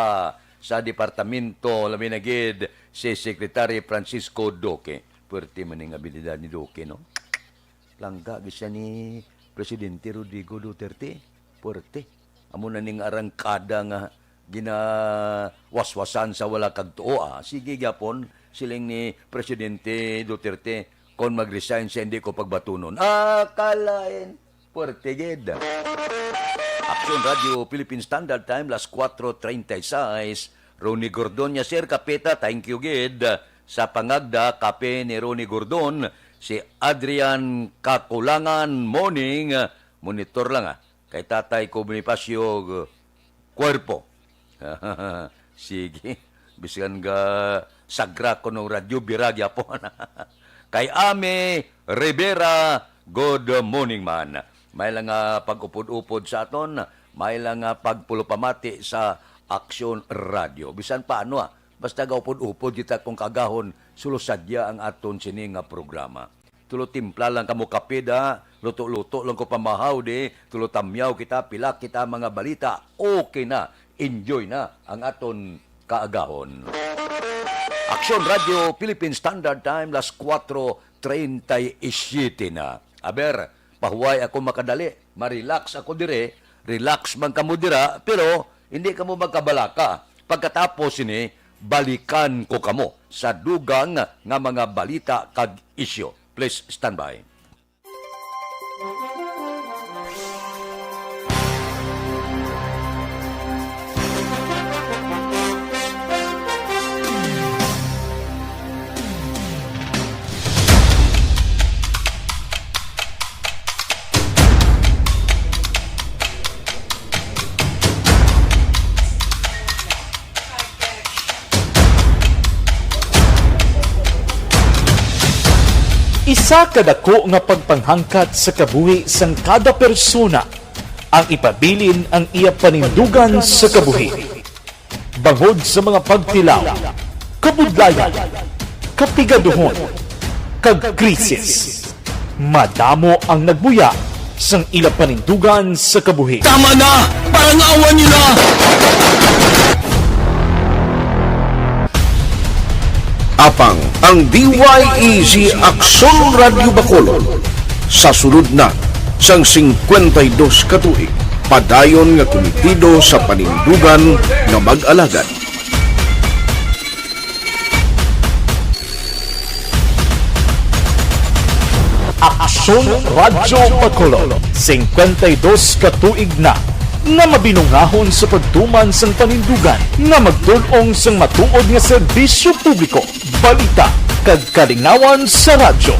sa Departamento Laminagid si Secretary Francisco Duque. Puwerte man yung abilidad ni Duque, no? Langga siya ni Presidente Rodrigo Duterte. Puwerte. Amo na ning arangkada nga ginawaswasan sa wala kagtuo. Sige gyapon siling ni Presidente Duterte kon mag-resign siya hindi ko pagbatunon. Kalain. Puwerte gid. Aksyon Radio Philippine Standard Time, las 4:36. Ronnie Gordon niya, Sir Kapeta, thank you gid. Sa pangagda, kape ni Ronnie Gordon. Si Adrian Kakulangan, morning. Monitor lang kay Tatay ko Bonifacio Cuerpo. Sige. Bisigan ga sagra ko ng radyo, biragya po. Kay Ame Rivera good morning man. May lang pag-upod-upod sa aton, may lang pagpulupamati sa Aksyon Radio. Bisan paano basta gaupod-upod kita kung kagahon, sulusadya ang aton sini nga programa. Tulo timpla lang kamo kapid luto-luto lang ko pamahaw tulo tamyaw kita, pila kita mga balita, okay na, enjoy na ang aton kaagahon. Aksyon Radio, Philippine Standard Time, las 4:37 na. Aber, pahuway ako makadali, marelax ako dire, relax man kamo dira, pero hindi kamo magkabalaka. Pagkatapos ini, balikan ko kamo sa dugang nga mga balita kag isyo. Please stand by. Isa kadako nga pagpanghangkat sa kabuhi sang kada persona ang ipabilin ang iya panindugan sa kabuhi. Bangod sa mga pagtilaw, kabudlayan, kapigaduhon, kag krisis. Madamo ang nagbuya sang ila panindugan sa kabuhi. Tama na! Parang awan nyo na! Apang ang DYEZ Aksyon Radio Bacolod sa sulod na sang 52 katuig padayon nga komitido sa panindugan nga mag-alagad. Aksyon Radio Bacolod 52 katuig na nga mabinungahon sa pagtuman sang panindugan nga magdulong sang matuod nga serbisyo publiko, balita kag kalingawan sa radyo.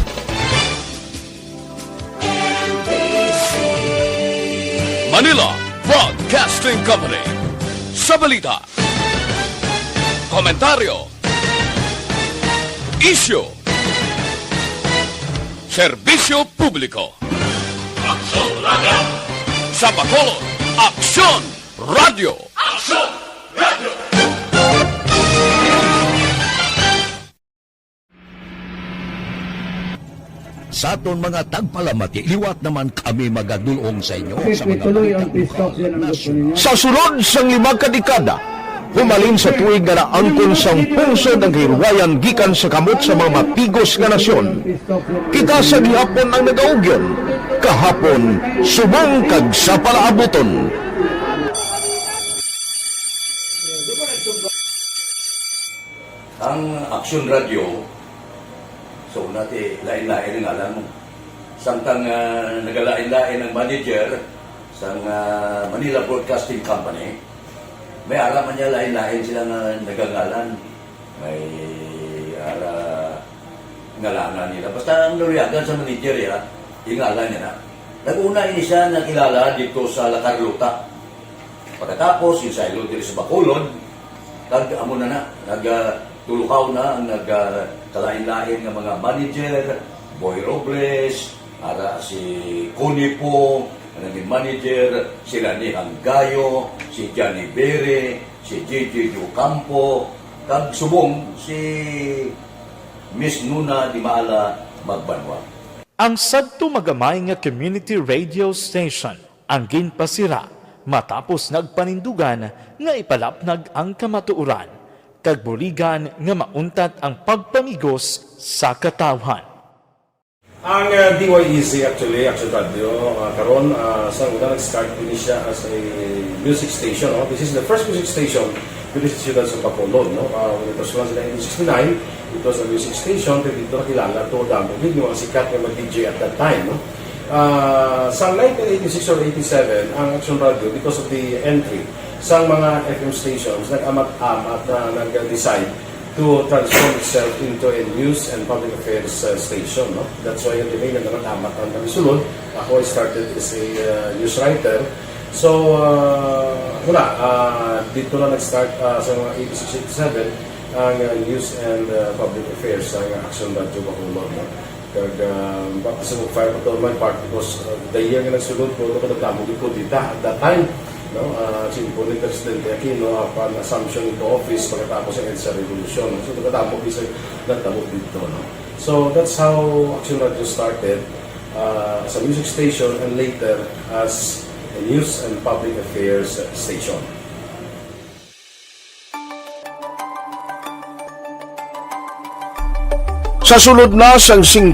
Manila Broadcasting Company. Sa balita, komentaryo, isyu, serbisyo publiko. Aksyon Radio! Sa Bacolod, Aksyon Radio! Aksyon Radio! Sa aton mga tagpalamati, liwat naman kami magadulong sa inyo sa mga Sa sulod sang 5 kadekada, humalin sa tuig nga naangkon sang pungsod ang hirwayan gikan sa kamot sa mga mapigos nga nasyon. Kita sa gihapon ang nagaugyon, kahapon subong kag sa palaabuton. Ang Aksyon Radio, so nati lain-lain ang alam mo. Samtang nagalain-lain ang manager sa Manila Broadcasting Company, may alaman niya lain-lain sila na nagangalan. May ngalangan nila. Basta ang naluyagan sa manager ingalan niya na. Nag-una ini siya nakilala dito sa La Carlota. Pagkatapos, yung sa ilo dito sa Bacolod, amo na nagtulukaw na ang nagkalain-lain ng mga manager, Boy Robles, si Connie po, naging manager, si Rani Hanggayo, si Johnny Bere, si JJ Ducampo, kag subong si Miss Nuna Di Maala Magbanwa. Ang sadto magamay nga community radio station ang ginpasira matapos nagpanindugan nga ipalapnag ang kamatuuran kag buligan nga mauntat ang pagpamigos sa katawhan. Ang DYEZ actually, Aksyon Radio, karon sa una nag-start din siya as a music station. This is the first music station with the Ciudad sa Bacolod. When it was launched in 1969, it was a music station. Pero dito nakilala to damo yung mga sikat na mag-DJ at that time. Sa 1986 or 87, ang Aksyon Radio, because of the entry sa mga FM stations, nag-amat-amat na nag-decide to transform itself into a news and public affairs station. That's why yung name na naman amat ang sulod. Ako I started as a news writer. So, dito na nag-start sa mga 86-87 ang news and public affairs sa Aksyon Radio Bacolod. kag baptism of fire to my part because the year nga nagsulod ko kadamo ko dita at that time no simple ni Presidente Aquino upon assumption into office pagkatapos ng EDSA revolution so kadamo bisa natamo dito no so that's how Action Radio started as a music station and later as a news and public affairs station. Sa sulod na sang 52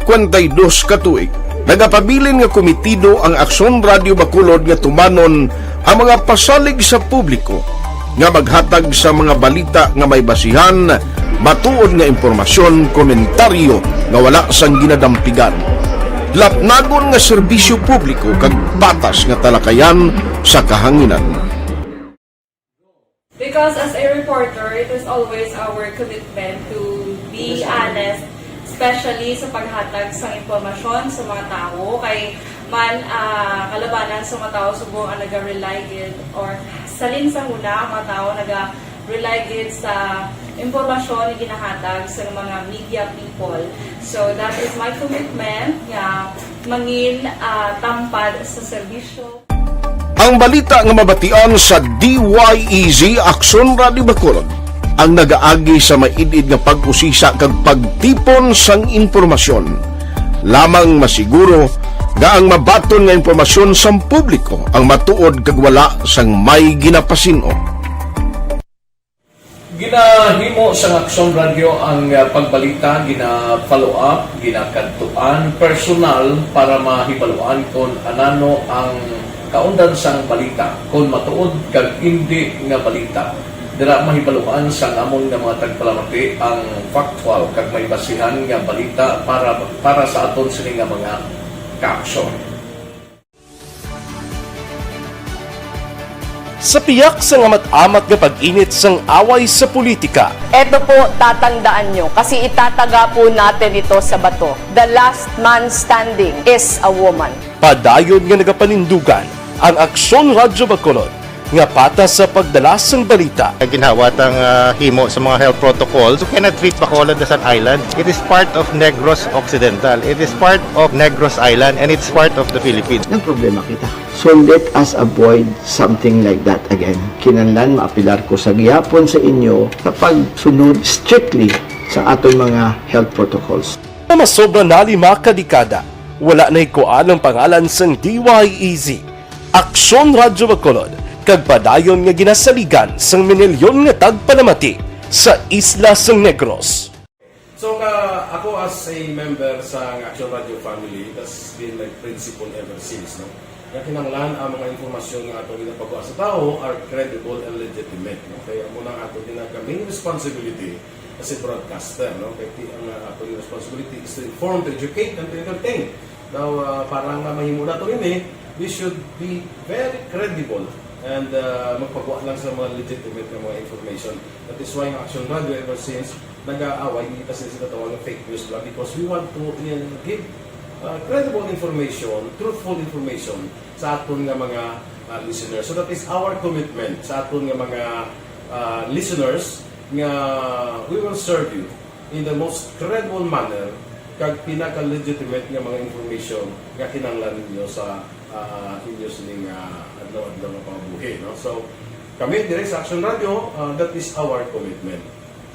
ka tuig, nagapabilin nga komitido ang Aksyon Radio Bacolod nga tumanon ang mga pasalig sa publiko nga maghatag sa mga balita nga may basihan, matuod nga impormasyon, komentaryo nga wala sang ginadampigan. Lapnagon nga serbisyo publiko kag patas nga talakayan sa kahanginan. Because as a reporter, it is always our commitment to be honest, especially sa paghatag sa impormasyon sa mga tao kay man kalabanan sa mga tao subong ang naga-rely gid or salin sa huna ang mga tao naga-rely gid sa impormasyon na ginahatag sa mga media people. So that is my commitment nga mangin tampad sa serbisyo. Ang balita nga mabatian sa DYEZ Aksyon Radio Bacolod ang nagaagi sa maidid nga pag-usisa kag pagtipon sang impormasyon. Lamang masiguro nga ang mabaton nga impormasyon sa publiko ang matuod kag wala sang may ginapasino. Ginahimo sa Aksyon Radio ang pagbalita, gina-follow up, ginakantuan personal para mahibaluan kung anano ang kaundan sang balita, kung matuod kag hindi nga balita. Dira mahibaluan sang amon nga mga tagpalamati ang factual kag may basihan nga balita para sa aton sini nga mga kaaksyon. Sa piyak sa amat-amat nga pag-init sang away sa politika. Eto po, tatandaan nyo, kasi itataga po natin ito sa bato. The last man standing is a woman. Padayon nga nagapanindugan ang Aksyon Radio Bacolod nga patas sa pagdalas ng balita. Ginhawat ang himo sa mga health protocols. You cannot treat Bacolod as an island. It is part of Negros Occidental. It is part of Negros Island and it's part of the Philippines. Ang problema kita. So let us avoid something like that again. Kinahanglan maapilar ko sa gihapon sa inyo sa pagsunod strictly sa aton mga health protocols. Masobra na 5 kadekada, wala na ikuan ang pangalan sang DYEZ, Aksyon Radio Bacolod, kag padayon nga ginasaligan sang minilyon nga tagpanamati sa isla sang Negros. So ako as a member sa Action Radio family, that's been my principle ever since. No? Kaya kinanglan ang mga informasyon nga ato ginapagawa sa tao are credible and legitimate. No? Kaya muna ato main responsibility as a broadcaster. No? Kaya ang ato responsibility is to inform, to educate, and to entertain. Now, parang mahimo na ito we should be very credible and magpagawa lang sa mga legitimate na mga information. That is why ang Action Radio ever since nag-aaway kasi sila tawag ng fake news lang because we want to give credible information, truthful information sa aton nga mga listeners. So that is our commitment sa aton nga mga listeners nga we will serve you in the most credible manner kag pinaka-legitimate nga mga information nga kinahanglan ninyo sa inyo sining adlaw-adlaw nga pamumuhay. No? So, kami dire sa Action Radio, that is our commitment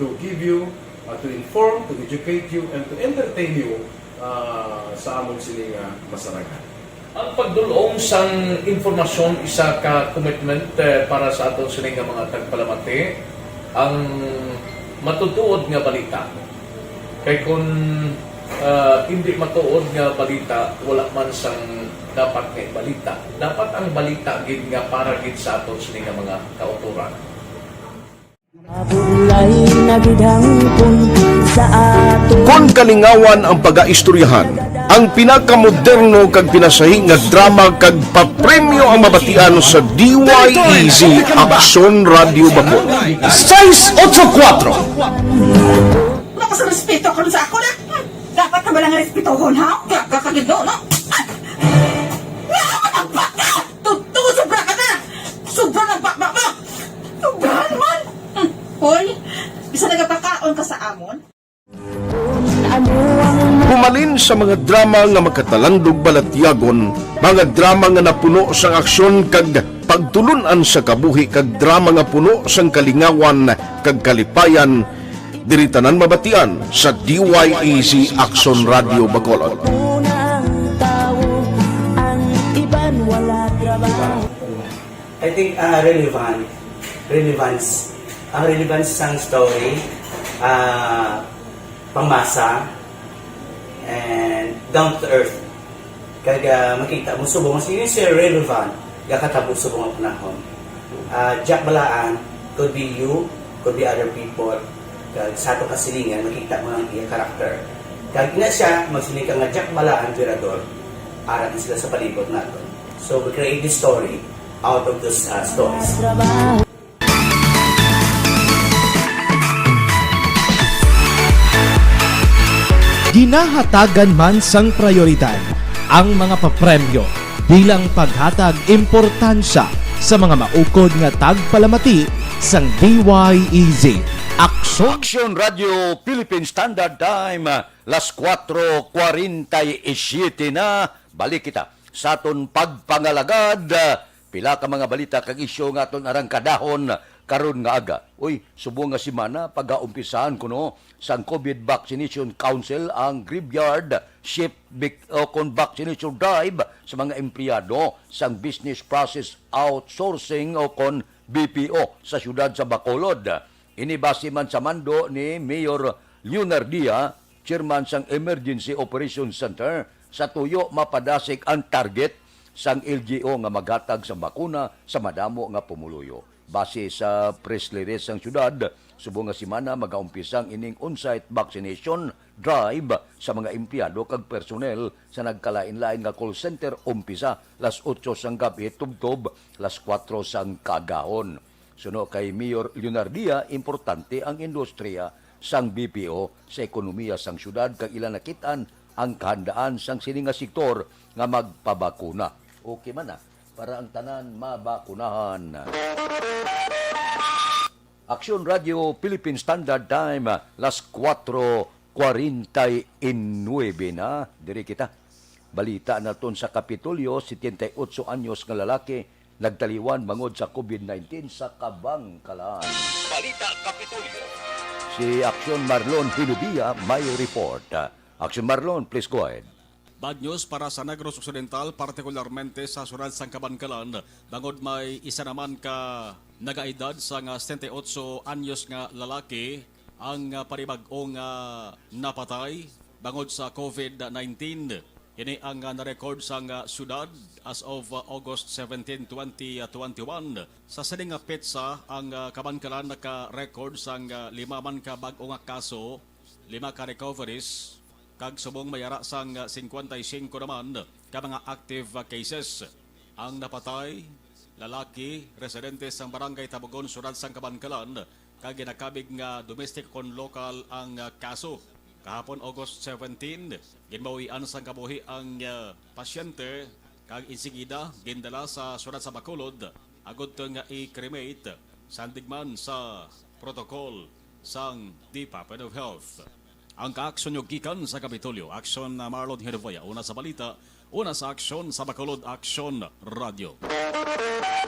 to give you, to inform, to educate you, and to entertain you sa among sining masarangan. Ang pagdulong sang informasyon isa ka commitment para sa aton sining mga tagpalamati ang matutuod nga balita. Kay kung hindi matuod nga balita, wala man sang dapat nga balita. Dapat ang balita gid nga para gid sa aton sining mga kauturan. Kung kalingawan ang pag-aistoryahan, ang pinakamoderno kag pinasahi nga drama kag papremyo ang mabatian sa DYEZ Aksyon Radio Bacolod. 684 Wala ka sa respeto ako sa ako na. Dapat ka ba lang respetohon, ha? Kakagino, no? Totoo, sobra ka na! Sobra ng bakbak mo! Sobrahan man! Hoy, isa nagapakaon ka sa amon? Humalin sa mga drama nga makatalandog balatyagon, mga drama nga napuno sang aksyon kag pagtulunan sa kabuhi kag drama nga puno sang kalingawan kag kalipayan, diri tanan mabatian sa DYEZ Action Radio Bacolod. I think relevance sang story, pangmasa, and down to earth. Kaya makita mo subong mas yun siya relevant kakatabo subong ang panahon. Jack Balaan could be you, could be other people. Kag sa ato kasilingan makita mo ang iya karakter. Kag ina siya magsiling ka nga Jack Balaan Virador, arat na sila sa palibot natin. So we create this story out of those stories. Ginahatagan man sang prioridad ang mga papremyo bilang paghatag importansya sa mga maukod nga tagpalamati sang DYEZ Action Radio Philippine Standard Time, las 4:47 na. Balik kita sa aton pagpangalagad. Pila ka mga balita kag isyu nga aton arang kadahon karon nga aga. Uy, subong nga semana pag-aumpisahan kuno sang COVID Vaccination Council ang graveyard shift kon vaccination drive sa mga empleyado sang Business Process Outsourcing o kon BPO sa siyudad sa Bacolod. Inibase man sa mando ni Mayor Leonardia, chairman sang Emergency Operations Center, sa tuyo mapadasik ang target sang LGO nga maghatag sa bakuna sa madamo nga pumuluyo. Base sa press release sang syudad, subong nga semana mag-aumpisang ining on-site vaccination drive sa mga empleyado kag personnel sa nagkalain-lain nga call center umpisa las 8 sang gabi tubtob las 4 sang kagahon. Suno kay Mayor Leonardia, importante ang industriya sang BPO sa ekonomiya sang syudad kag ila nakitaan ang kahandaan sang sining nga sektor nga magpabakuna. Okay man na, para ang tanan mabakunahan. Action Radio Philippine Standard Time, las 4:49 na. Diri kita. Balita naton sa Kapitolyo, 78 anyos nga lalaki nagtaliwan bangod sa COVID-19 sa Kabangkalan. Balita Kapitolyo. Si Action Marlon Pinubia may report. Action Marlon, please go ahead. Bad news para sa Negros Occidental, partikularmente sa Surad sang Kabangkalan. Bangod may isa naman ka nagaedad sa 78 anyos nga lalaki ang panibag-ong napatay bangod sa COVID-19. Ini ang na-record sa syudad as of August 17, 2021. Sa sining nga petsa, ang Kabangkalan naka-record sa 5 man ka bag-o nga kaso, 5 ka recoveries, kag subong mayara sang 55 naman ka mga active cases. Ang napatay, lalaki, residente sang barangay Tabogon, Surad sang Kabangkalan, kag ginakabig nga domestic kon local ang kaso. Kahapon August 17, ginbawian sang kabuhi ang pasyente kag insigida gindala sa Surad sa Bacolod agud nga i-cremate sandigman sa protocol sang Department of Health. Ang kaaksyon yung gikan sa Kapitolyo, Action Marlon Hervoya, una sa balita, una sa Action sa Bacolod, Action Radio.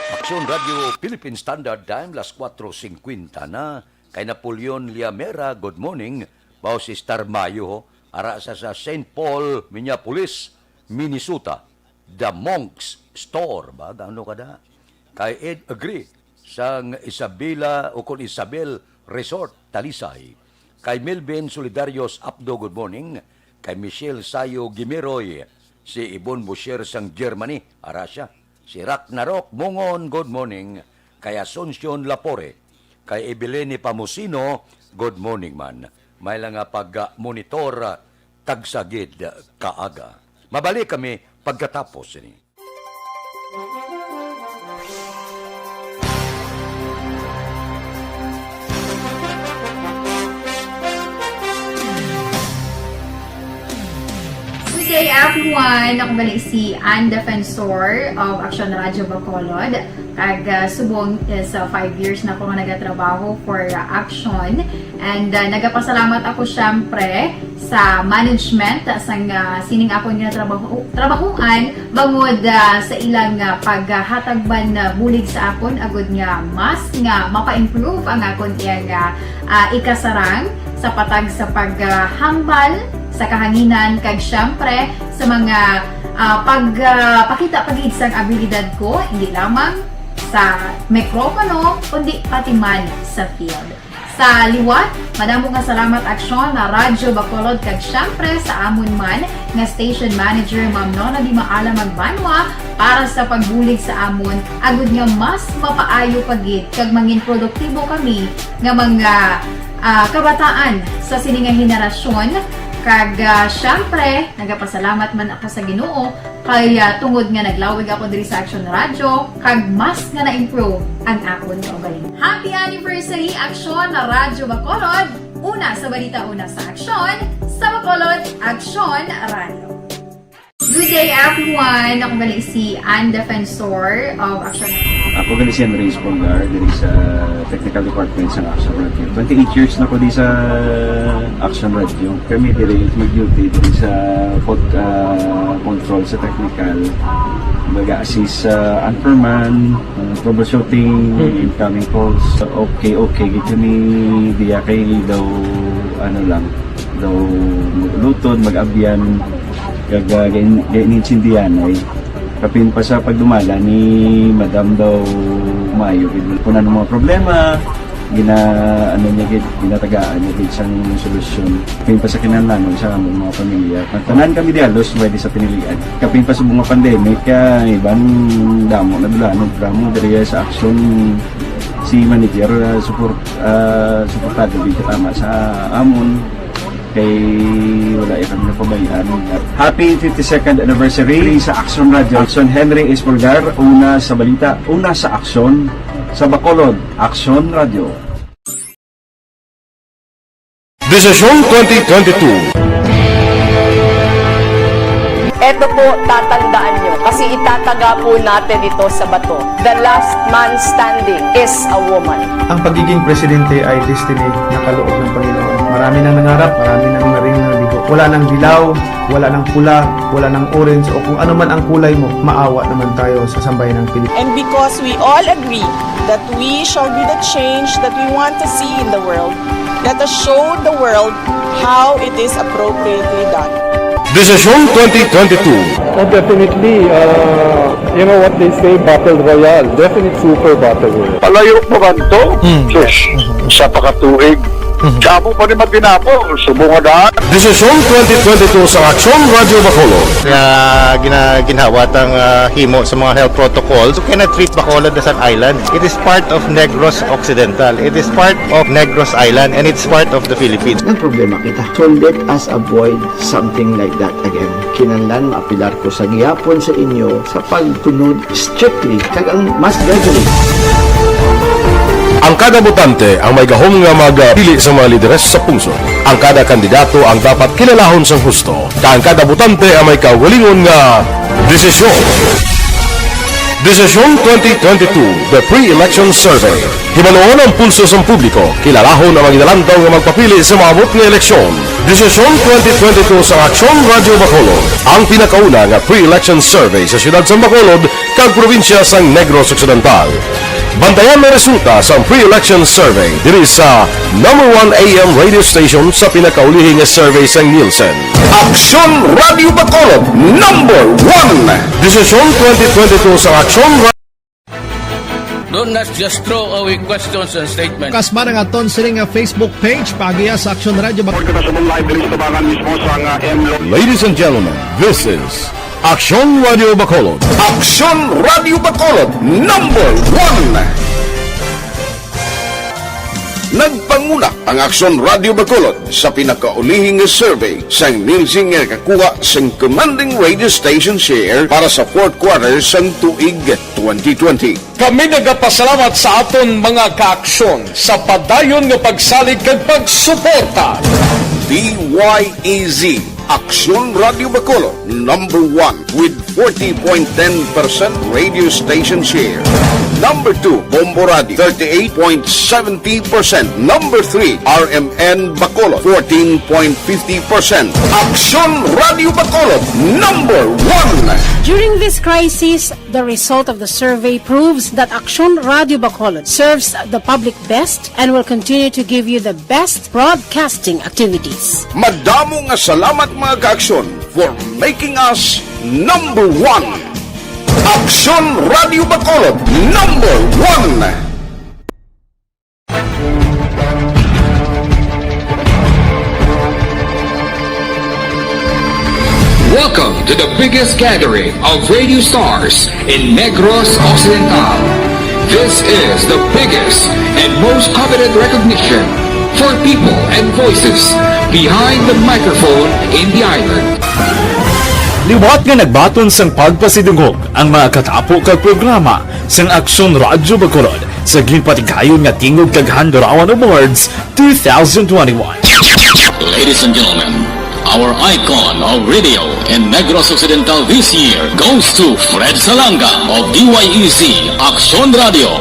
Action Radio Philippine Standard Time, las 4:50 na. Kay Napoleon Liamera, good morning. Bao si Star Mayo, ara sa St. Paul, Minneapolis, Minnesota. The Monks Store, ba? Ano kada? Kay Ed Agree, sang Isabela o kon Isabel Resort, Talisay. Kay Melvin Solidarios Abdo, good morning. Kay Michelle Sayo Gimeroy, si Ibon Boucher sang Germany, ara siya. Si Ragnarok Mungon, good morning. Kay Asuncion Lapore. Kay Ebilene Pamusino, good morning man. May lang nga pag-monitor tagsagid kaaga. Mabalik kami pagkatapos ini. Good day everyone! Ako balik si Ann Defensor of Action Radio Bacolod. Kag subong is 5 years na ako nga nagatrabaho for Action. And nagapasalamat ako syempre sa management sang sining ako nga trabahuan bangod sa ilang paghatagban bulig sa akon agud nga mas nga mapa-improve ang akon iyang ikasarang sa patag sa paghambal sa kahanginan kag syempre sa mga pakita pagid sang abilidad ko hindi lamang sa mikropono kundi pati man sa field. Sa liwat, madamo nga salamat aksyon na Radyo Bacolod kag syempre sa amon man nga station manager Ma'am Nona Di Maala Magbanwa para sa pagbulig sa amon agud nga mas mapaayo pagid kag mangin produktibo kami nga mga kabataan sa sining nga henerasyon kag syempre nagapasalamat man ako sa Ginoo kay tungod nga naglawig ako diri sa Aksyon Radio kag mas nga na-improve ang akon kaugalingon. Happy anniversary Aksyon na Radyo Bacolod! Una sa balita, una sa aksyon, sa Bacolod, Aksyon Radio. Good day everyone! Ako gali si Ann Defensor of Aksyon Radio. Ako gali si Andres Polgar dari sa Technical Department sa Action Radio. 28 years na ko di sa Action Radio. Kami diri mag-duty diri sa control sa technical. Mag-assist sa anchorman, troubleshooting, incoming calls. Okay, gito ni diya kay daw lutod, mag-abyan, ganinsindihan ay kapin pa sa pagdumala ni Madam daw Mayo punan ng mga problema ginatagaan niya isang solusyon kapin pa sa kinalanon sa among mga pamilya tanan kami dialos pwede sa pinilian kapin pa sa mga pandemic ibang damo na dulanon dramo diri sa aksyon si manager suportado dito tama sa amon kay wala kami napabayaan. Happy 52nd anniversary sa Action Radio. Action Henry Espolgar, una sa balita, una sa aksyon, sa Bacolod, Action Radio. Desisyon 2022. Ito po, tatandaan nyo, kasi itataga po natin ito sa bato. The last man standing is a woman. Ang pagiging presidente ay destiny na kaloob ng Panginoon. Marami nang nangarap, marami nang naring nabigo. Wala nang dilaw, wala nang pula, wala nang orange, o kung ano man ang kulay mo, maawa naman tayo sa sambayan ng Pilipinas. And because we all agree that we shall be the change that we want to see in the world, let us show the world how it is appropriately done. Desisyon 2022. Oh, definitely, you know what they say, Battle Royale. Definitely super Battle Royale. Palayo mo man to, sus, sa pakatuig. Kamo pa rin magdinapo, subungan. Desisyon 2022 sa Action Radio Bacolod. Ginhawat ang himo sa mga health protocols. You cannot treat Bacolod as an island. It is part of Negros Occidental. It is part of Negros Island and it's part of the Philippines. Ang problema kita. So let us avoid something like that again. Kinahanglan maapilar ko sa gihapon sa inyo sa pagtunod strictly kag ang mas gagawin. Ang kada botante ang may gahom nga magpili sa mga lideres sa pungso. Ang kada kandidato ang dapat kilalahon sa husto. Ang kada botante ang may kaugalingon nga desisyon. Desisyon 2022, the pre-election survey. Himanuon ang pulso sa publiko, kilalahon ang mga inalantaw nga magpapili sa maabot nga eleksyon. Desisyon 2022 sa Aksyon Radio Bacolod, ang pinakauna nga pre-election survey sa siyudad sa Bacolod kag probinsya sa Negros Occidental. Bantayan na resulta sa pre-election survey diri sa number 1 AM radio station sa pinakaulihing survey sa Nielsen. Aksyon Radio Bacolod, number 1! Desisyon 2022 sa Aksyon Radio. Do not just throw away questions and statements. Kasma nga ton sining Facebook page pagiya sa Aksyon Radio Bacolod. Ladies and gentlemen, this is Aksyon Radio Bacolod. Aksyon Radio Bacolod, number 1! Nagpanguna ang Aksyon Radio Bacolod sa pinakaulihing survey sa Nielsen nga kakuha sa commanding radio station share para sa fourth quarter sa tuig 2020. Kami nagapasalamat sa aton mga kaaksyon sa padayon nga pagsalig kag pagsuporta. DYEZ Aksyon Radio Bacolod, number 1 with 40.10% radio station share. Number 2, Bombo Radio, 38.70%. Number 3, RMN Bacolod, 14.50%. Aksyon Radio Bacolod, number 1. During this crisis, the result of the survey proves that Aksyon Radio Bacolod serves the public best and will continue to give you the best broadcasting activities. Madamo nga salamat mga ka-aksyon for making us number 1. Aksyon Radio Bacolod, number 1. Welcome to the biggest gathering of radio stars in Negros Occidental. This is the biggest and most coveted recognition for people and voices behind the microphone in the island. Liwat nga nagbaton sang pagpasidungog ang mga katapo kag programa sang Aksyon Radyo Bacolod sa ginpatigayon nga tingog kag Handurawan Awards 2021. Ladies and gentlemen, our icon of radio in Negros Occidental this year goes to Fred Salanga of DYEC Aksyon Radio.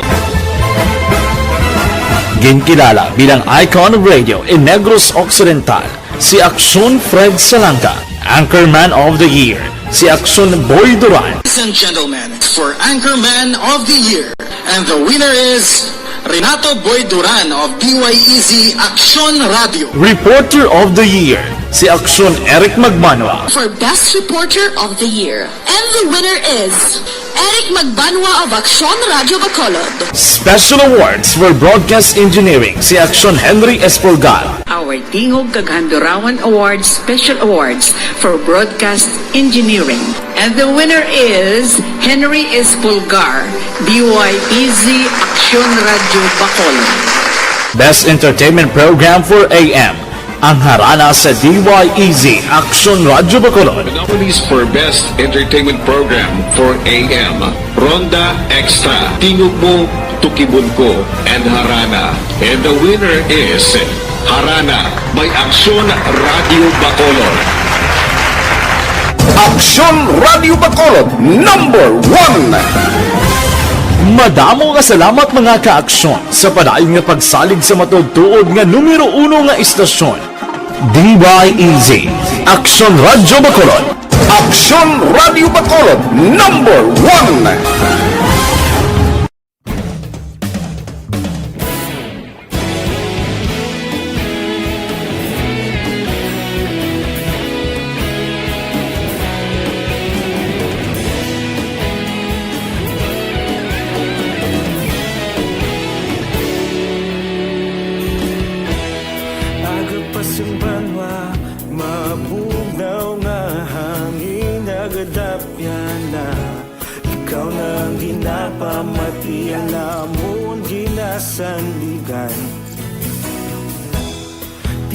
Ginkilala bilang icon of radio in Negros Occidental, si Aksyon Fred Salanga. Anchorman of the Year, si Aksyon Boy Duran. Ladies and gentlemen, for Anchorman of the Year, and the winner is Renato Boy Duran of DYEC Aksyon Radio. Reporter of the Year, si Aksyon Eric Magbanwa. For Best Reporter of the Year, and the winner is Eric Magbanwa of Aksyon Radio Bacolod. Special Awards for Broadcast Engineering, si Aksyon Henry Espolgar. Our Tingog kag Handurawan Awards Special Awards for Broadcast Engineering. And the winner is Henry Espolgar, DYEC Aksyon Radio Bacolod. Best Entertainment Program for AM, ang harana sa DYEC Aksyon Radio Bacolod. The nominees for Best Entertainment Program for AM, Ronda Extra, Tingog Mo, Tukibon Ko, and Harana. And the winner is Harana by Aksyon Radio Bacolod. Aksyon Radio Bacolod, number 1. Madamo nga salamat mga ka-aksyon sa padayon nga pagsalig sa matudtuod nga numero 1 nga istasyon. DYEC Aksyon Radio Bacolod. Aksyon Radio Bacolod, number 1.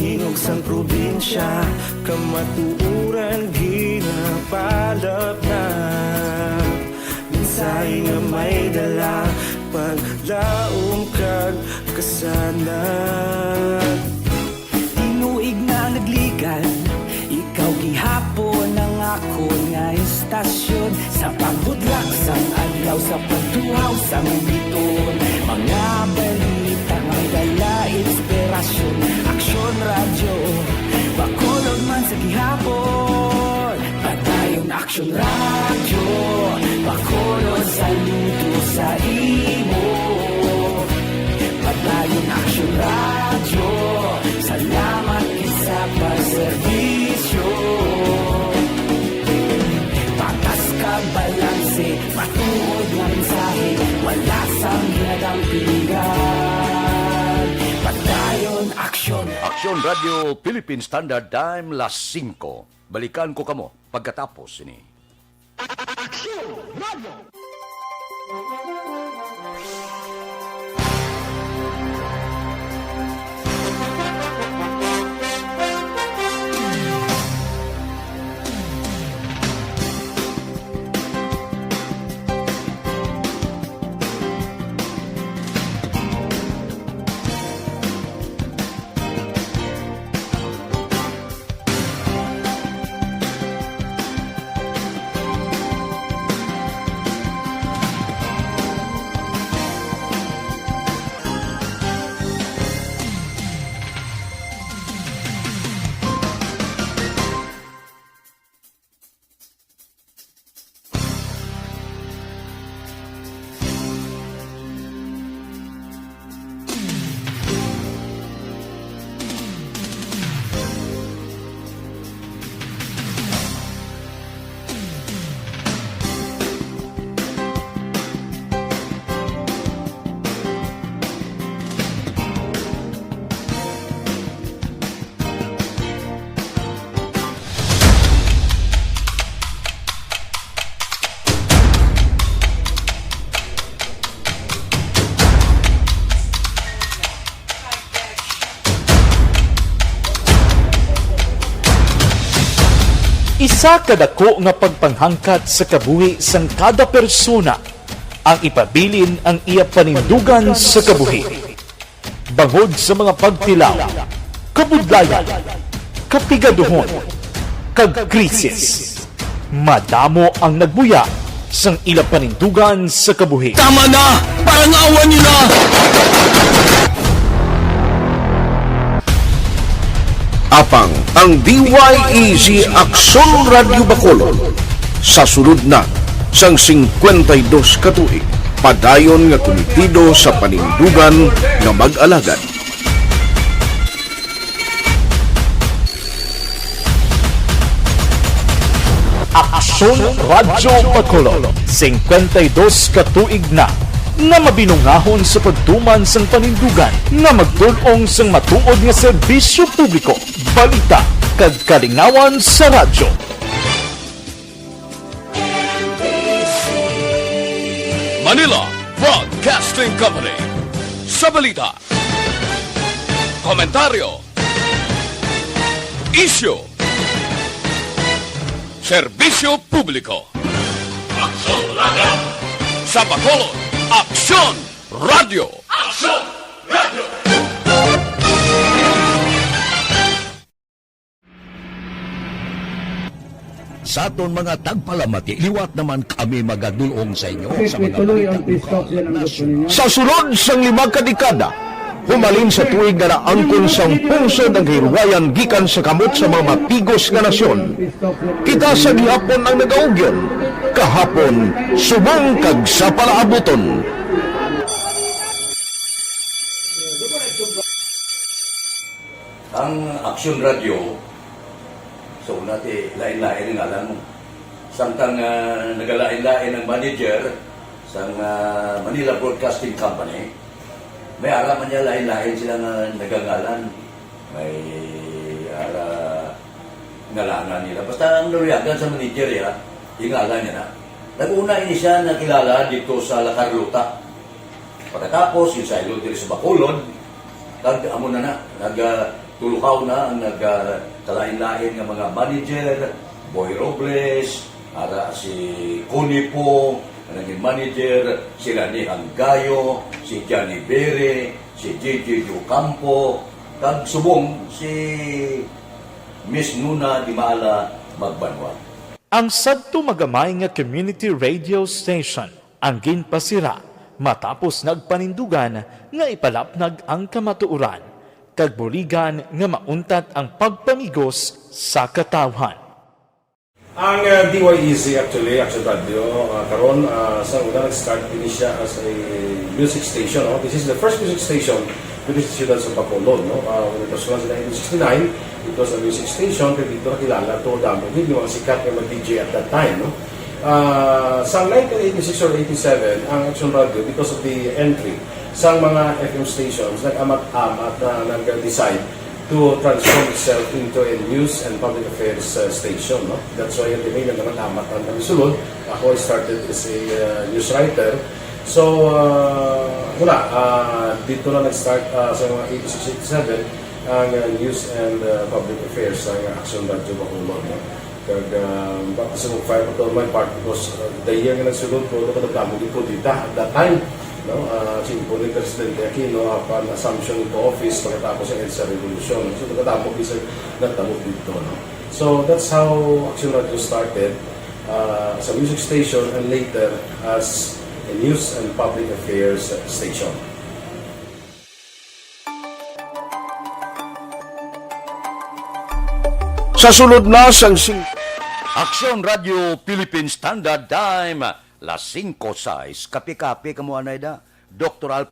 Tingog sang probinsya, kamatuuran ginapalap na. Minsay nga may dala, paglaom kag kasanan. Tinuig na nagligan, ikaw gihapon ang ako nga istasyon. Sa pagbudlak sang adlaw, sa pagtuhaw sang biton. Mga balita may dala inspirasyon. Aksyon Radio Bacolod man sa gihapon. Padayon Aksyon Radio Bacolod, saludo sa imo. Padayon Aksyon Radio, salamat isa pa serbisyo. Patas ka balanse, matuod nga mensahe, wala sang ginagampingan. Padayon Aksyon. Aksyon Radio Philippine Standard Time, las 5. Balikan ko kamo pagkatapos ini. Aksyon Radio. Sa kadako nga pagpanghangkat sa kabuhi sang kada persona, ang ipabilin ang iya panindugan sa kabuhi. Bangod sa mga pagtilaw, kabudlayan, kapigaduhon, kag krisis, madamo ang nagbuya sang ila panindugan sa kabuhi. Tama na! Parang awan niyo na! Apang ang DYEZ Aksyon Radio Bacolod sa sulod na sang 52 katuig padayon nga komitido sa panindugan nga mag-alagad. Aksyon Radio Bacolod 52 katuig na nga mabinungahon sa pagtuman sang panindugan nga magdulong sang matuod nga serbisyo publiko, balita kag kalingawan sa radyo. Manila Broadcasting Company. Sa balita, komentaryo, isyu, serbisyo publiko. Aksyon Radio! Sa Bacolod, Aksyon Radio! Aksyon Radio! Sa aton mga tagpalamati, liwat naman kami magadulong sa inyo sa mga Sa sulod sang 5 kadekada, humalin sa tuig nga naangkon sang pungsod ang hirwayan gikan sa kamot sa mga mapigos nga nasyon. Kita sa gihapon ang nagaugyon, kahapon subong kag sa palaabuton. Ang Aksyon Radio, so natin lain-lain nga lang. Samtang nagalain-lain ang manager sa Manila Broadcasting Company, may ara man niya lain-lain sila nga nagangalan. May ara ngalangan nila. Basta ang naruyagan sa manager ya, ingalan niya na. Nag-una ini siya nakilala dito sa La Carlota. Pagkatapos, yung sa Ilod sa Bacolod, amo na nagtulukaw na ang nagkalain-lain ng mga manager, Boy Robles, ara si Cunipo, naging manager, si Rani Hanggayo, si Johnny Bere, si JJ Campo, kag subong si Miss Nuna Di Maala Magbanwa. Ang sadto magamay nga community radio station ang ginpasira matapos nagpanindugan nga ipalapnag ang kamatuoran kag buligan nga mauntat ang pagpamigos sa katawhan. Ang DYEZ actually, Action Radio, karon sa una nag-start din siya as a music station. No? This is the first music station within the Ciudad sa Bacolod. No? When it was launched in 1969, it was a music station kaya dito nakilala to damo din yung mga sikat na mag-DJ at that time. No? Sa 1986 or 87, ang Action Radio, because of the entry sa mga FM stations, nag-amat-amat na nag-decide to transform itself into a news and public affairs station. No? That's why yung dinay naman amat ang namisulod. Ako started as a news writer. So, dito na nag-start sa mga 86-87 ang news and public affairs ng Action Radio Bacolod. No? Kag sa mga fire patrolman part because the year nga nagsulod ko, nagkadamo din po dito at that time. No, simpo ni Presidente Aquino upon assumption into office pagkatapos ng EDSA Revolution. So, nagkatapos isa nagtamo dito. No? So, that's how Action Radio started as a music station and later as a news and public affairs station. Sa sulod na sang Aksyon Radio Philippine Standard Time, las 5:06. Kape-kape kamo anay da. Dr. Alp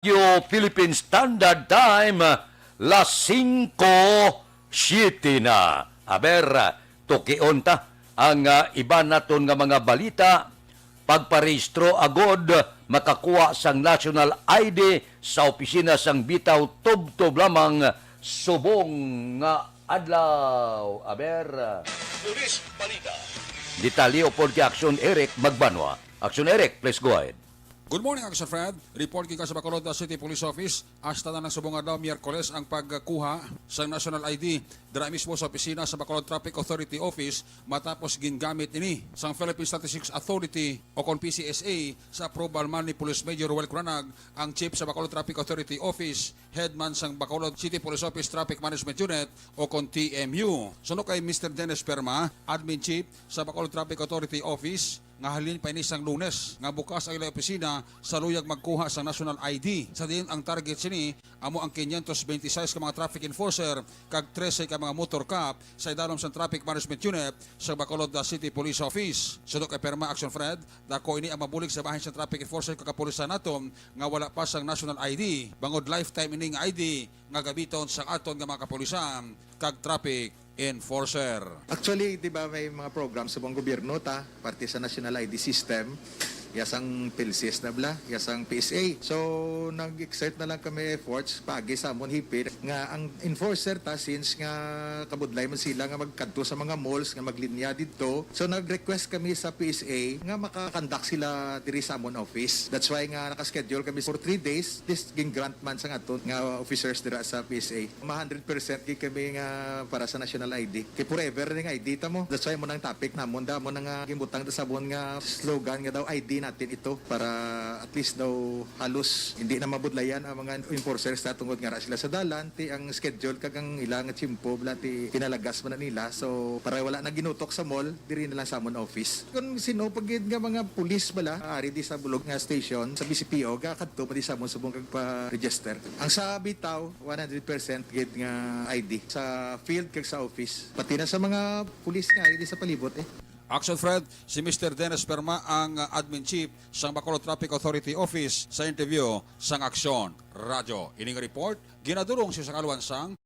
Philippine Standard Time, las 5:07 na. Aber, tukion ta ang iba naton nga mga balita. Pagparehistro agod, makakuha sang national ID sa opisina sang bitaw tub-tub lamang subong nga adlaw. Aber, Luis Balita. detalye upod kay Aksyon Eric Magbanwa. Aksyon Eric, please go ahead. Good morning, Action Fred. Report kika sa Bacolod City Police Office. Hasta na ng subong adlaw Miyerkules ang pagkuha sa National ID dira mismo sa opisina sa Bacolod Traffic Authority Office matapos gingamit ini sang Philippine Statistics Authority o kon PCSA sa approval man ni Police Major Ruel Cranag, ang chief sa Bacolod Traffic Authority Office, headman sang Bacolod City Police Office Traffic Management Unit o kon TMU. Suno kay Mr. Dennis Perma, admin chief sa Bacolod Traffic Authority Office, nga halin pa ini sang Lunes nga bukas ang ilang opisina sa luyag magkuha sa national ID. Sa din ang target sini amo ang 526 ka mga traffic enforcer kag 13 ka mga motor cop sa idalom sa Traffic Management Unit sa Bacolod City Police Office. Suno kay Perma Action Fred, dako ini ang mabulig sa bahin sa traffic enforcer kag kapulisan naton nga wala pa sang national ID. Bangod lifetime ining ID nga gabiton sa aton nga mga kapulisan kag traffic enforcer. Actually, di ba may mga programs sa buong gobyerno ta, parte sa National ID System, yasang PILSIS na bla, yasang PSA. So, nag-exert na lang kami efforts pagi sa amon hipit nga ang enforcer ta since nga kabudlay man sila nga magkanto sa mga malls nga maglinya dito. So, nag-request kami sa PSA nga makakandak sila diri sa amon office. That's why nga nakaschedule kami for 3 days. This ging grant man sa aton nga officers dira sa PSA. 100% kay kami nga para sa national ID. Kay forever ning ID ta mo. That's why mo nang topic namon da mo nang gimbutang sa sabon nga slogan nga daw ID natin ito para at least daw halos hindi na mabudlayan ang mga enforcers na tungod nga sila sa dalan ti ang schedule kag ang ilang chimpo blati pinalagas man na nila, so para wala na ginutok sa mall diri na lang sa amon office. Kung sino pagid nga mga pulis bala ari di sa bulog nga station sa BCPO ga kadto pati sa amon subong kag pa-register. Ang sa bitaw 100% gid nga ID sa field kag sa office pati na sa mga pulis nga ari di sa palibot Action Fred, si Mr. Dennis Perma ang admin chief sa Bacolod Traffic Authority Office sa interview sang Aksyon Radyo. Ining report, ginadurong siya sa kaluwansang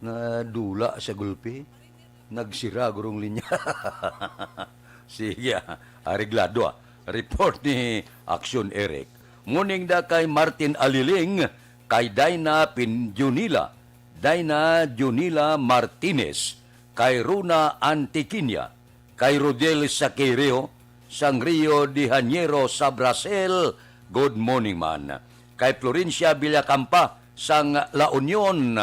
Nadula sa gulpi, nagsira gurong linya. Sige, areglado. Report ni Aksyon Eric. Muning da kay Martin Aliling, kay Dina Pinjunila, Dina Junila Martinez, kay Runa Antiquinia, kay Rodel Saquireo, sang Rio de Janeiro sa Brazil, good morning man. Kay Florencia Villacampa, sang La Union,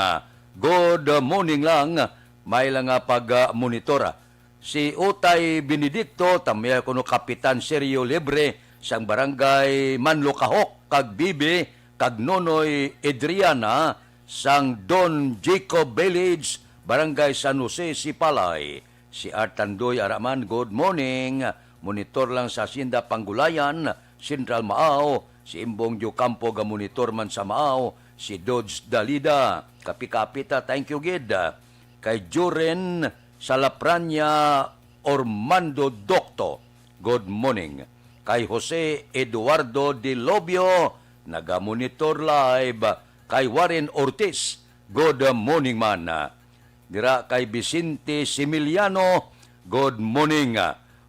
good morning lang, may lang pag-monitora. Si Utay Benedicto, tamya kuno Kapitan Sergio Libre, sang barangay Manlocahok, kag Bibi, kag Nonoy Adriana, sang Don Jacob Village, barangay San Jose, Sipalay. Si Artandoy Araman, good morning. Monitor lang sa Sinda Panggulayan, Central Maaw. Si Imbong Diocampo, ga monitor man sa Maaw. Si Dodge Dalida, kapikapita, thank you gid. Kay Juren Salapranya Ormando Docto, good morning. Kay Jose Eduardo De Lobio, naga-monitor live. Kay Warren Ortiz, good morning man. Dira kay Vicente Similiano, good morning.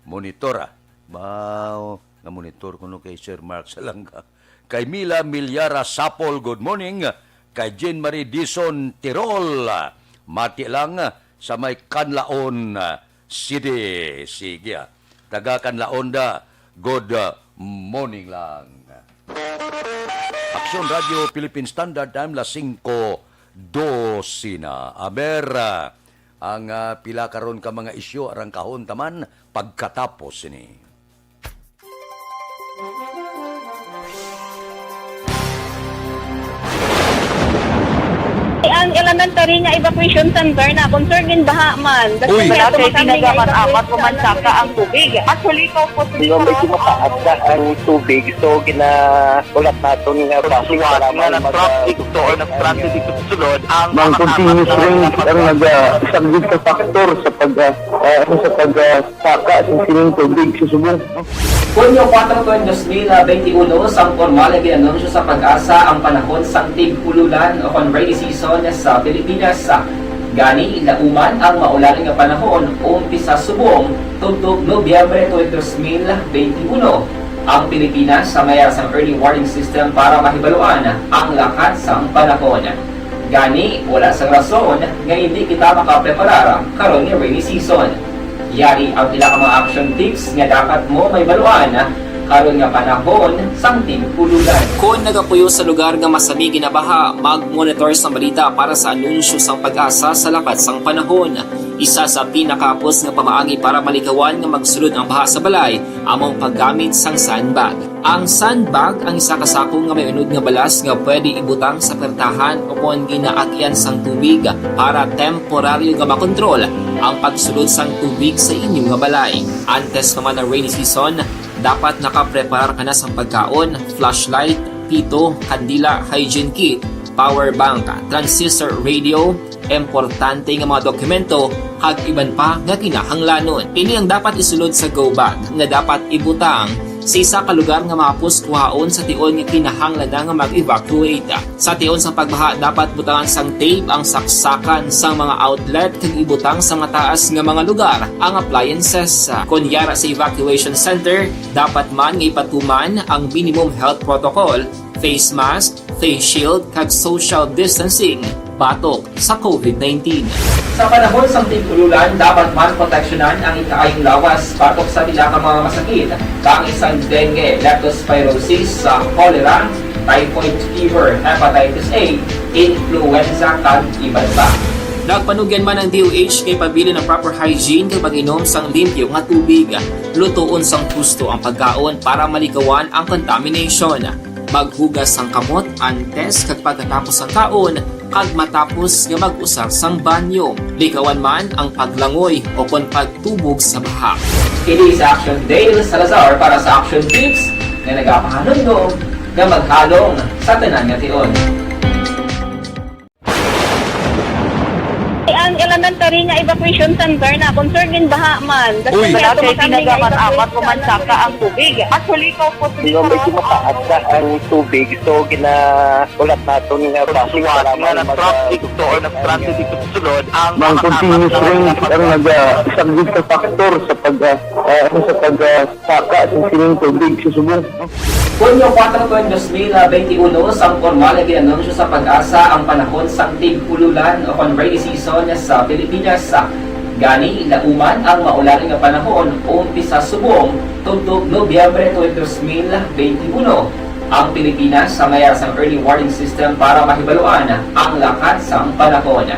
Monitora. Bao, na-monitor ko no kay Sir Mark Salanga. Kay Mila Milyara Sapol, good morning. Kay Jean Marie Dison Tirol, mati lang sa may Kanlaon City. Sige, taga Kanlaon da. Good morning lang. Aksyon Radio Philippine Standard Time, las 5:12 na. Aber, ang pila karon ka mga isyu arang kahon taman pagkatapos ini. Ang elementary nga evacuation center na concern din baha man. Uy, kaya tinagaman amat kumansaka ang tubig. Actually, ikaw po medyo mataas na ang tubig. So, ginaulat natin nga pasiwala nga ng traffic to or ng-transit dito sa sulod. Ang continuous rain ang nag-isaglit sa factor sa pagsaka sa sining tubig sa subong. Hunyo 4, 2021, sang formal na ginanunsyo sa pag-asa ang panahon sa tig-ululan o rainy season sa Pilipinas. Gani, ilauman ang maulan nga panahon umpisa subong tugtog Nobyembre 2021. Ang Pilipinas sa mayar sang early warning system para mahibaluan ang lakat sa panahon. Gani, wala sa rason nga hindi kita makapreparar karon nga rainy season. Yari ang ilang mga action tips nga dapat mo may baluan karon nga panahon sang tig-ululan. Kung nagapuyo sa lugar nga masami ginabaha, mag-monitor sa balita para sa anunsyo sang pag-asa sa lakat sang panahon. Isa sa pinakapos nga pamaagi para malikawan nga magsulod ang baha sa balay, among paggamit sang sandbag. Ang sandbag ang isa ka sako nga may unod nga balas nga pwede ibutang sa pertahan o kung ginaakyan sang tubig para temporaryo nga makontrol ang pagsulod sang tubig sa inyong nga balay. Antes naman ng rainy season, dapat nakapreparar ka na sa pagkaon, flashlight, pito, kandila, hygiene kit, power bank, transistor radio, importante nga mga dokumento, kag iban pa nga kinahanglanon. Ini ang dapat isulod sa go bag nga dapat ibutang sa isa ka lugar nga mapus kuhaon sa tion nga kinahanglan nga mag-evacuate. Sa tion sa pagbaha, dapat butangan sang tape ang saksakan sa mga outlet kag ibutang sa mataas nga mga lugar ang appliances. Kunyara sa evacuation center, dapat man nga ipatuman ang minimum health protocol, face mask, face shield kag social distancing batok sa COVID-19. Sa panahon sa tig-ululan, dapat man proteksyonan ang ikaayong lawas batok sa pila ka mga masakit, kang isang dengue, leptospirosis, cholera, typhoid fever, hepatitis A, influenza, kag iban pa. Nagpanugyan man ang DOH kay pabili ng proper hygiene kay pag-inom sang limpyo nga tubig, lutuon sang gusto ang pagkaon para malikawan ang contamination. Maghugas sang kamot antes kag pagkatapos ang kaon, kag matapos nga mag-usar sang banyo. Likawan man ang paglangoy o kon pagtubog sa baha. Kini sa Action Dale Salazar para sa Action Tips nga nagapahanundong nga maghalong sa tanan nga tion. Ang elementary nga evacuation center na concern din baha man. Uy, kaya tinagaman amat kumansaka ang tubig. Actually, ikaw po medyo mataas na ang tubig. So, ginaulat natin nga pasiwala nga ng traffic to or ng-transit dito sa sulod. Ang continuous rain ang nag-isaglit sa factor sa pagsaka sa sining tubig sa subong. Hunyo 4, 2021, sang formal na ginanunsyo sa pag-asa ang panahon sa tig-ululan o rainy season sa Pilipinas. Gani, ilauman ang maulan nga panahon umpisa subong tugtog Nobyembre 2021. Ang Pilipinas sa mayar sang early warning system para mahibaluan ang lakat sa panahon.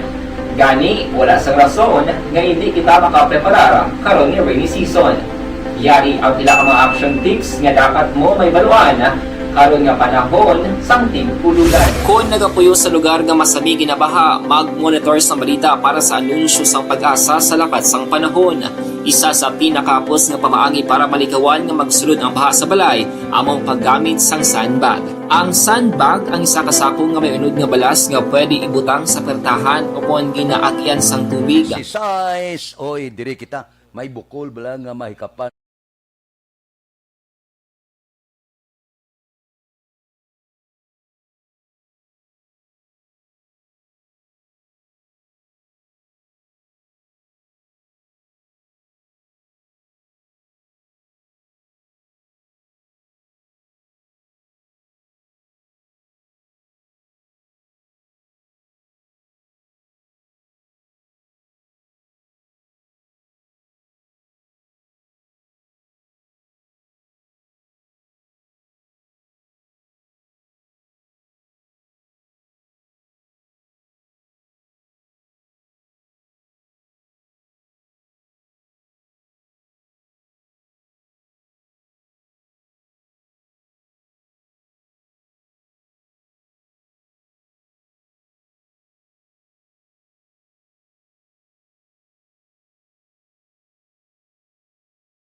Gani, wala sa rason nga hindi kita makapreparar karon nga rainy season. Yari ang ilang mga action tips nga dapat mo may baluan karon nga panahon sang tig-ululan. Kung nagapuyo sa lugar nga masami ginabaha, mag-monitor sa balita para sa anunsyo sang pag-asa sa lakat sang panahon. Isa sa pinakapos nga pamaagi para malikawan nga magsulod ang baha sa balay, among paggamit sang sandbag. Ang sandbag ang isa ka sako nga may unod nga balas nga pwede ibutang sa pertahan o kung ginaakyan sang tubig. Si size, oy, diri kita, may bukol bala nga mahikapan.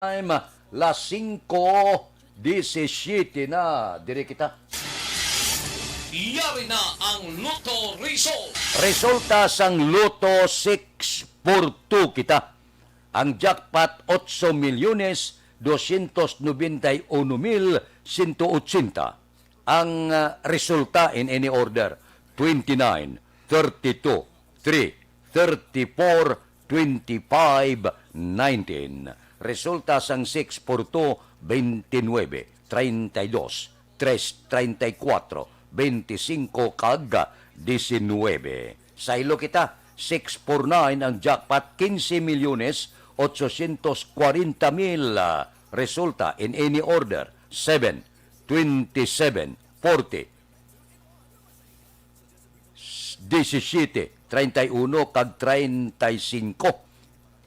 Time, las 5:17 na. Dire kita. Yari na ang Lotto Result. Resulta sang Lotto 642 kita. Ang jackpot 8,291,180. Ang resulta in any order 29, 32, 3, 34, 25, 19. Resulta sang 642 29, 32, 3, 34, 25 kag 19. Sa ilo kita 649 ang jackpot 15,840,000. Resulta in any order 7, 27, 40, 17, 31 kag 35.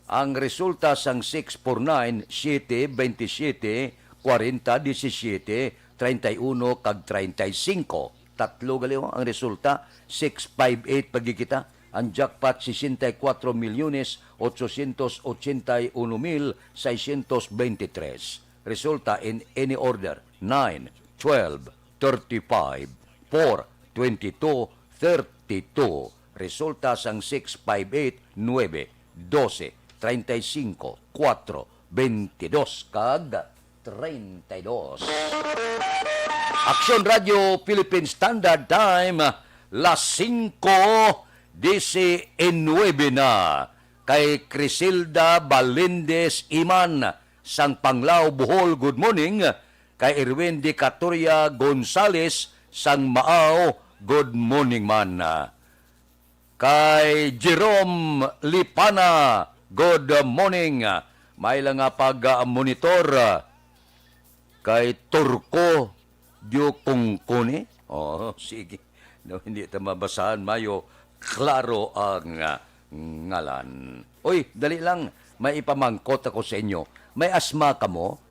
Ang resulta sang 649 7, 27, 40, 17, 31 kag 35. Tatlo galiw ang resulta 658 pagkikita. Ang jackpot 64,881,623. Resulta in any order 9, 12, 35, 4, 22, 32. Resulta sang 658 9, 12, 35, 4, 22 kag 32. Aksyon Radio Philippine Standard Time, las 5:19 na. Kay Crisilda Balindez Iman, sang Panglao, Bohol, good morning. Kay Erwin de Catoria Gonzales, sang Maaw, good morning man. Kay Jerome Lipana, good morning. May lang nga pag-monitor kay Turco Diokungkone. Oh, sige. No, hindi ito mabasahan. Mayo, klaro ang ngalan. Uy, dali lang. May ipamangkot ako sa inyo. May asma ka mo?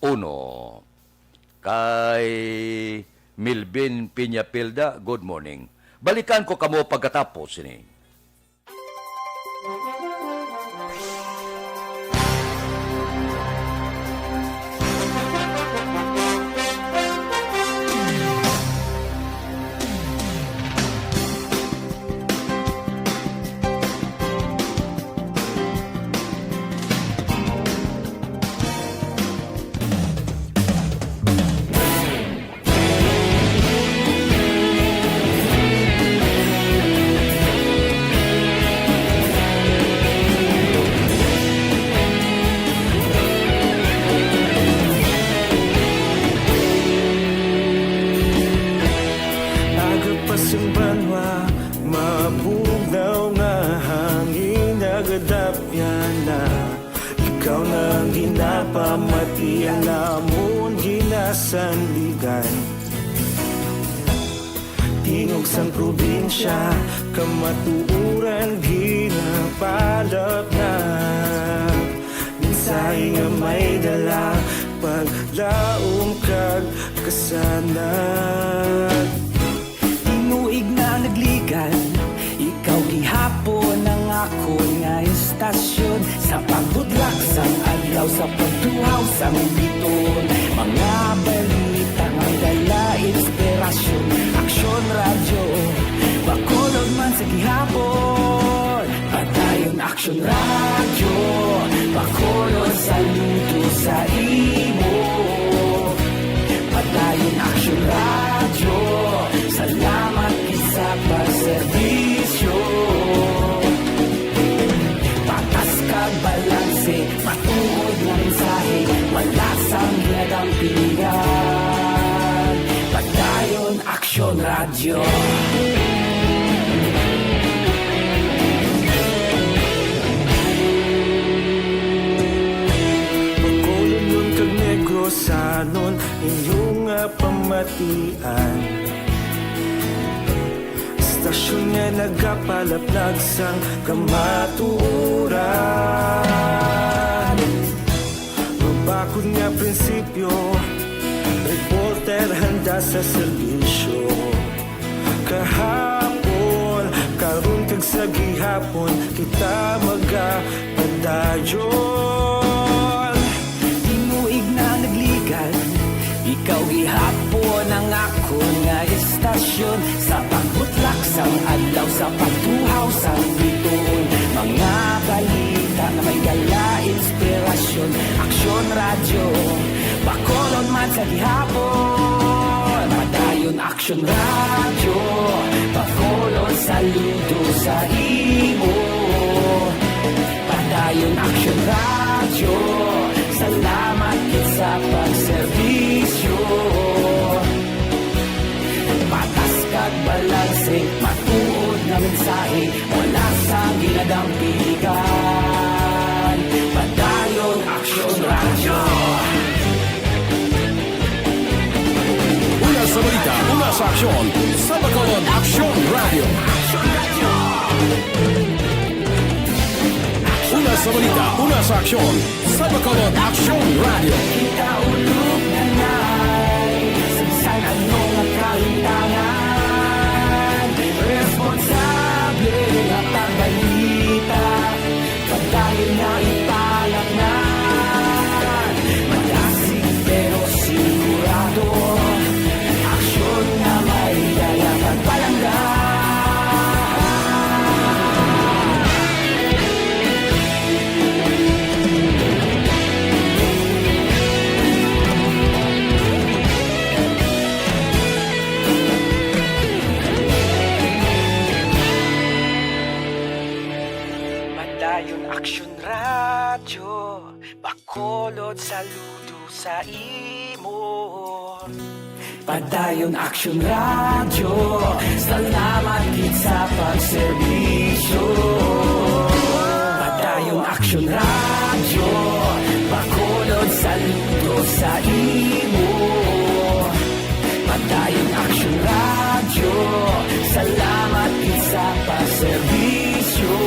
Uno. Kay Milvin Piñapilda, good morning. Balikan ko kamo pagkatapos ini. Pamatian namon ginasandigan Tingog sang probinsya kamatuuran ginapalap na Minsay nga may dala paglaom kag kasanag Tinuig na nagligan ikaw gihapon ang ako nga istasyon Sa pagbudlak sang adlaw sa pagduhaw sang biton Mga balita nga dala inspirasyon Aksyon Radio Action Radio, Bacolod saludo sa imo. Padayon Action Radio, salamat isa pa serbisyo. Patas ka balanse, matuod na mensahe, wala sang ginagampingan. Padayon Action Radio. Sanon inyong pamatian, stasyon nga nagapalaplag sang kamaturan. Mabakod nga prinsipyo, reporter handa sa serbisyo. Kahapon, karon kag sa gihapon, kita magapadayon. Tinuig na nagligan, ikaw gihapon ang ako nga istasyon. Sa pagbutlak sang adlaw, sa pagtuhaw sang bituon, mga balita na may dala inspirasyon. Aksyon Radio, Bacolod man sa gihapon. Padayon Aksyon Radio, Bacolod saludo sa imo. Padayon Aksyon Radio, salamat sa pagserbisyo. Patas kag balanse, matuod na mensahe, wala sang ginadampigan. Padayon Aksyon Radio. Una sa balita, una sa aksyon, sa Bacolod Aksyon Radio. Una sa balita, una sa aksyon, sa Bacolod Aksyon Radio. Kita ulog na na'y sansan anong nakahintangan. Responsable na pagbalita, pagdahil na ipalak na. Malasig pero sigurado, aksyon na may dalang pagpalangga. Aksyon Radio, Bacolod saludo sa imo. Padayon Aksyon Radio, salamat gid sa pagserbisyo. Padayon Aksyon Radio, Bacolod saludo sa imo. Padayon Aksyon Radio, salamat gid sa pagserbisyo.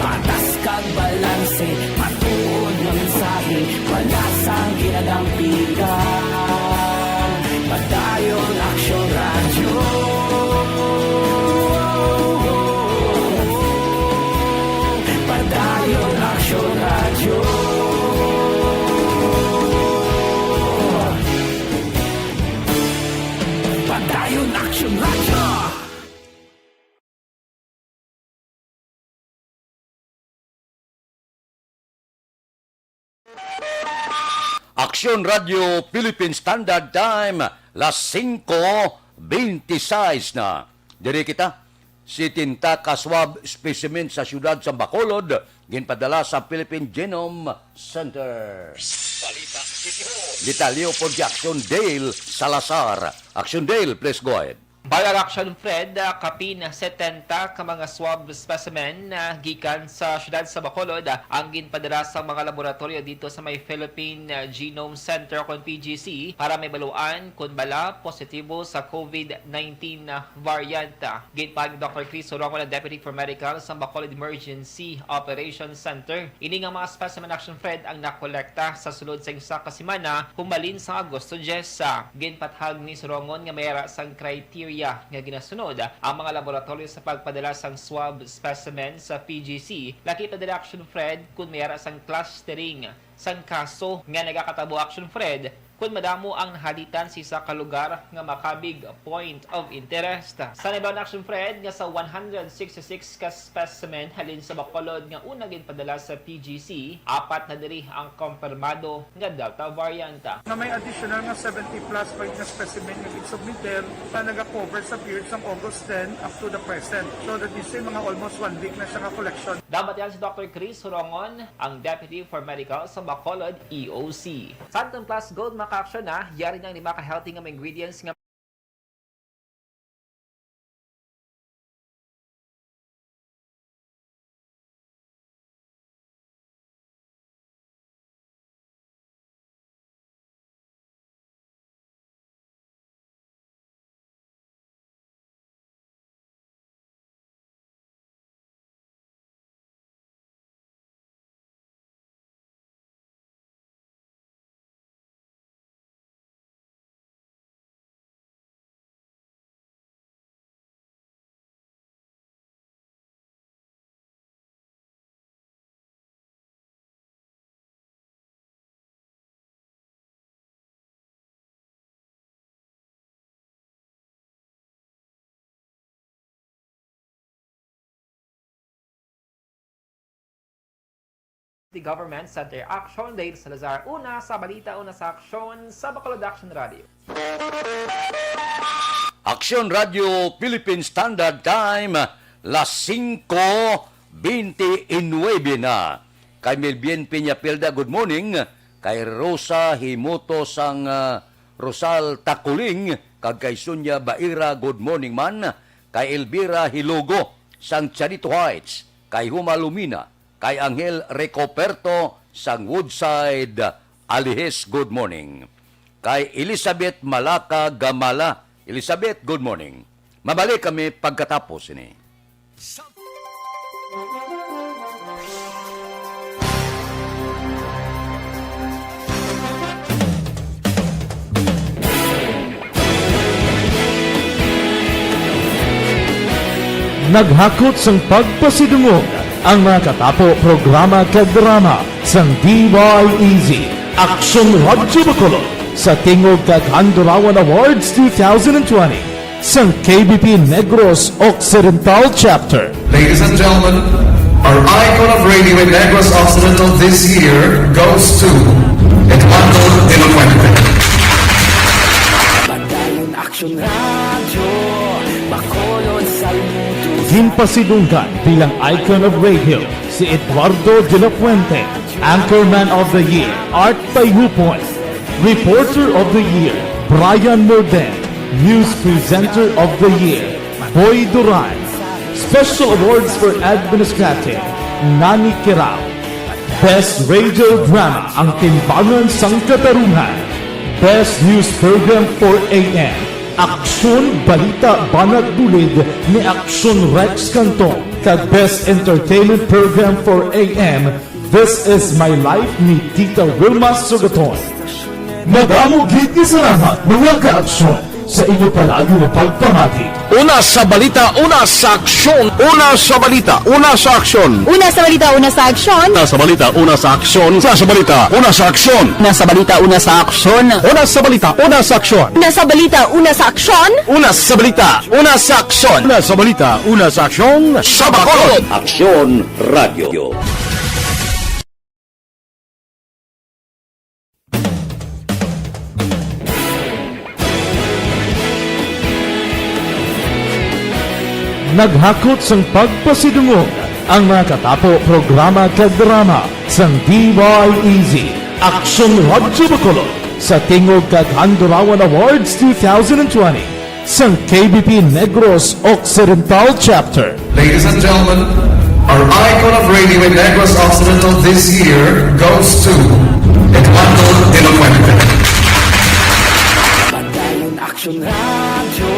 Patas kag balanse, matuod na mensahe, wala sang ginadampigan. Padayon Aksyon Radio. Padayon Aksyon Radio. Padayon Aksyon Radio. Aksyon Radio Philippine Standard Time, las 5:26 na. Diri kita, si tinta kaswab specimen sa siyudad sa Bacolod, ginpadala sa Philippine Genome Center. Detalyo po di Aksyon Dale Salazar. Aksyon Dale, please go ahead. Bayer Action Fred, kapin 70 ka mga swab specimen gikan sa syudad sa Bacolod ang ginpadala sa mga laboratorio dito sa may Philippine Genome Center kon PGC para may baluan kung bala positibo sa COVID-19 variant. Ginpag Dr. Chris Sorongo na Deputy for Medical sa Bacolod Emergency Operations Center. Ini nga mga specimen Action Fred ang nakolekta sa sulod sa isa ka semana humalin sa Agosto 10. Ginpathag ni Sorongon nga mayara sang criteria nga ginasunod ang mga laboratorio sa pagpadala sang swab specimen sa PGC. Laki padala Action Fred kung mayara sang clustering sang kaso nga nagakatabo Action Fred kung madamo ang nahalitan sa kalugar nga makabig point of interest. Sa nibawang action Fred nga sa 166 ka specimen halin sa Bacolod nga una ginpadala sa PGC, 4 na diri ang kompirmado nga Delta variant. Na may additional nga 70 plus point na specimen nga submitted na nag-cover sa period ng August 10 up to the present. So that is mga almost 1 week na siya collection. Dapat yan si Dr. Chris Hurongon, ang Deputy for Medical sa Bacolod EOC. Santon Plus Gold maka-action na, yari ng 5 ka-healthy nga ingredients nga the Government Center Action Dale Salazar. Una sa balita, una sa aksyon sa Bacolod Action Radio. Action Radio Philippine Standard Time, las 5:29 na. Kay Melvin Peñapelda, good morning. Kay Rosa Himoto sang Rosal Takuling, kag kay Sunya Baira, good morning man. Kay Elvira Hilogo sang Chanito Heights, kay Humalumina, kay Angel Recoperto sang Woodside, Alihes, good morning. Kay Elizabeth Malaka Gamala, Elizabeth, good morning. Mabalik kami pagkatapos ini. Naghakot sang pagpasidungog ang mga katapo programa kag drama sang DYEZ Action Radyo Bacolod sa tingog kag Handurawan Awards 2020 sang KBP Negros Occidental Chapter. Ladies and gentlemen, our icon of radio in Negros Occidental this year goes to Eduardo de la Fuente. Padayon Action Radio Bacolod Saludos. Ginpasidunggan bilang icon of radio si Eduardo de la Fuente, Anchorman of the Year, Art Payhupoy, Reporter of the Year, Brian Morden, News Presenter of the Year, Boy Duran, Special Awards for Administrative, Nani Kirao, Best Radio Drama ang Timbangan sang Katarungan, Best News Program for AM, Aksyon Balita Banat Bulid ni Aksyon Rex Canton, kag Best Entertainment Program for AM, This Is My Life ni Tita Wilma Sugaton. Madamo gid ni salamat mga ka-aksyon sa inyo palagi na pagpamati. Una sa balita, una sa aksyon. Una sa balita, una sa aksyon. Una sa balita, una sa aksyon. Una sa balita, una sa aksyon. Una sa balita, una sa aksyon. Una sa balita, una sa aksyon. Una sa balita, una sa aksyon. Una sa balita, una sa aksyon. Una sa balita, una sa aksyon. Una sa balita, una sa aksyon. Sa Bacolod Aksyon Radio. Naghakot sang pagpasidungog ang mga katapo programa kag drama sang DYEZ Action Radyo Bacolod sa tingog kag Handurawan Awards 2020 sang KBP Negros Occidental Chapter. Ladies and gentlemen, our icon of radio in Negros Occidental this year goes to Eduardo de la Fuente. Padayon Action Radio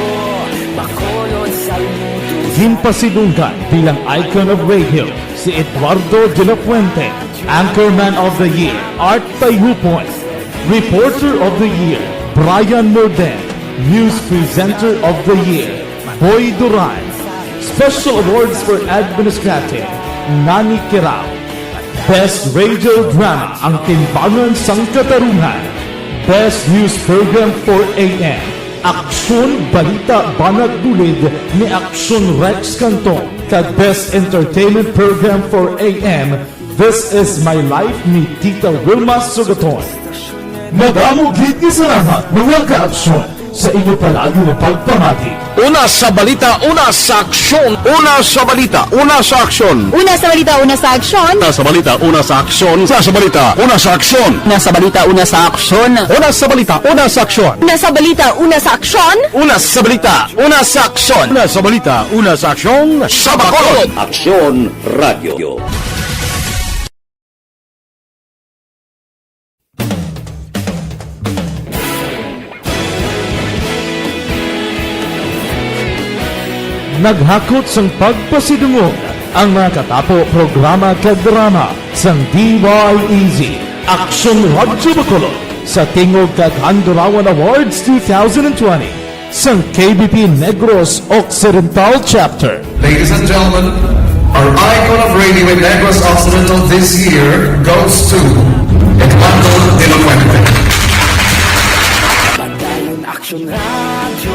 Bacolod Saludos. Ginpasidunggan bilang icon of radio si Eduardo de la Fuente, Anchorman of the Year, Art Payhupoy, Reporter of the Year, Brian Morden, News Presenter of the Year, Boy Duran, Special Awards for Administrative, Nani Kirao, Best Radio Drama ang Timbangan sang Katarungan, Best News Program for AM. Aksyon Balita Banat Bulid ni Aksyon Rex Cantong. Kag Best Entertainment Program for AM, This Is My Life ni Tita Wilma Sugaton. Madamo gid ni salamat mga kaaksyon sa inyo palagi na pagpamati. Una sa balita, una sa aksyon. Una sa balita, una sa aksyon. Una sa balita, una sa aksyon. Una sa balita, una sa aksyon. Una sa balita, una sa aksyon. Una sa balita, una sa aksyon. Una sa balita, una sa aksyon. Una sa balita, una sa aksyon. Una sa balita, una sa aksyon. Una sa balita, una sa aksyon. Sa Bacolod. Aksyon Radio. Naghakot sang pagpasidungog ang mga katapo programa kag drama sang DYEZ Aksyon Radyo Bacolod sa tingog kag Handurawan Awards 2020 sang KBP Negros Occidental Chapter. Ladies and gentlemen, our icon of radio in Negros Occidental this year goes to Eduardo de la Fuente. Padayon Aksyon Radio,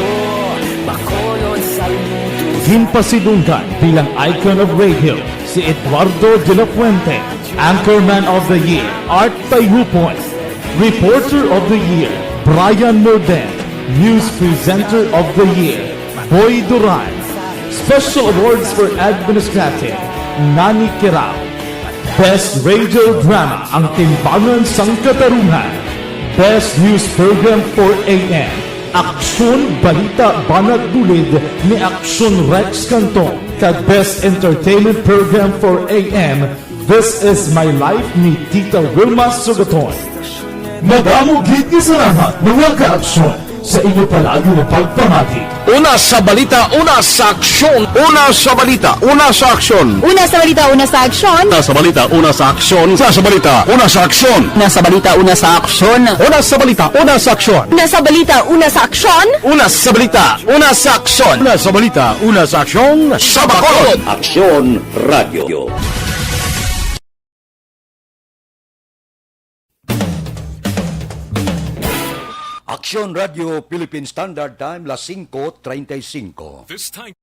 Bacolod Saludo. Ginpasidunggan bilang icon of radio si Eduardo de la Fuente, Anchorman of the Year Art Tayupon, Reporter of the Year Brian Morden, News Presenter of the Year Boy Duran, Special Awards for Administrative Nani Kirao, Best Radio Drama ang Timbangan sang Katarungan, Best News Program for AM Aksyon Balita Banat Bulid ni Aksyon Rex Cantong. Kag Best Entertainment Program for AM, This Is My Life ni Tita Wilma Sugaton. Madamo gid ni salamat mga kaaksyon sa inyo palagi na pagpamati. Una sa balita, una sa aksyon. Una sa balita, una sa aksyon. Una sa balita, una sa aksyon. Una sa balita, una sa aksyon. Una sa balita, una sa aksyon. Una sa balita, una sa aksyon. Una sa balita, una sa aksyon. Una sa balita, una sa aksyon. Una sa balita, una sa aksyon. Una sa balita, una sa aksyon. Sa Bacolod. Aksyon Radio. Aksyon Radio Philippine Standard Time, las 5:35. This time.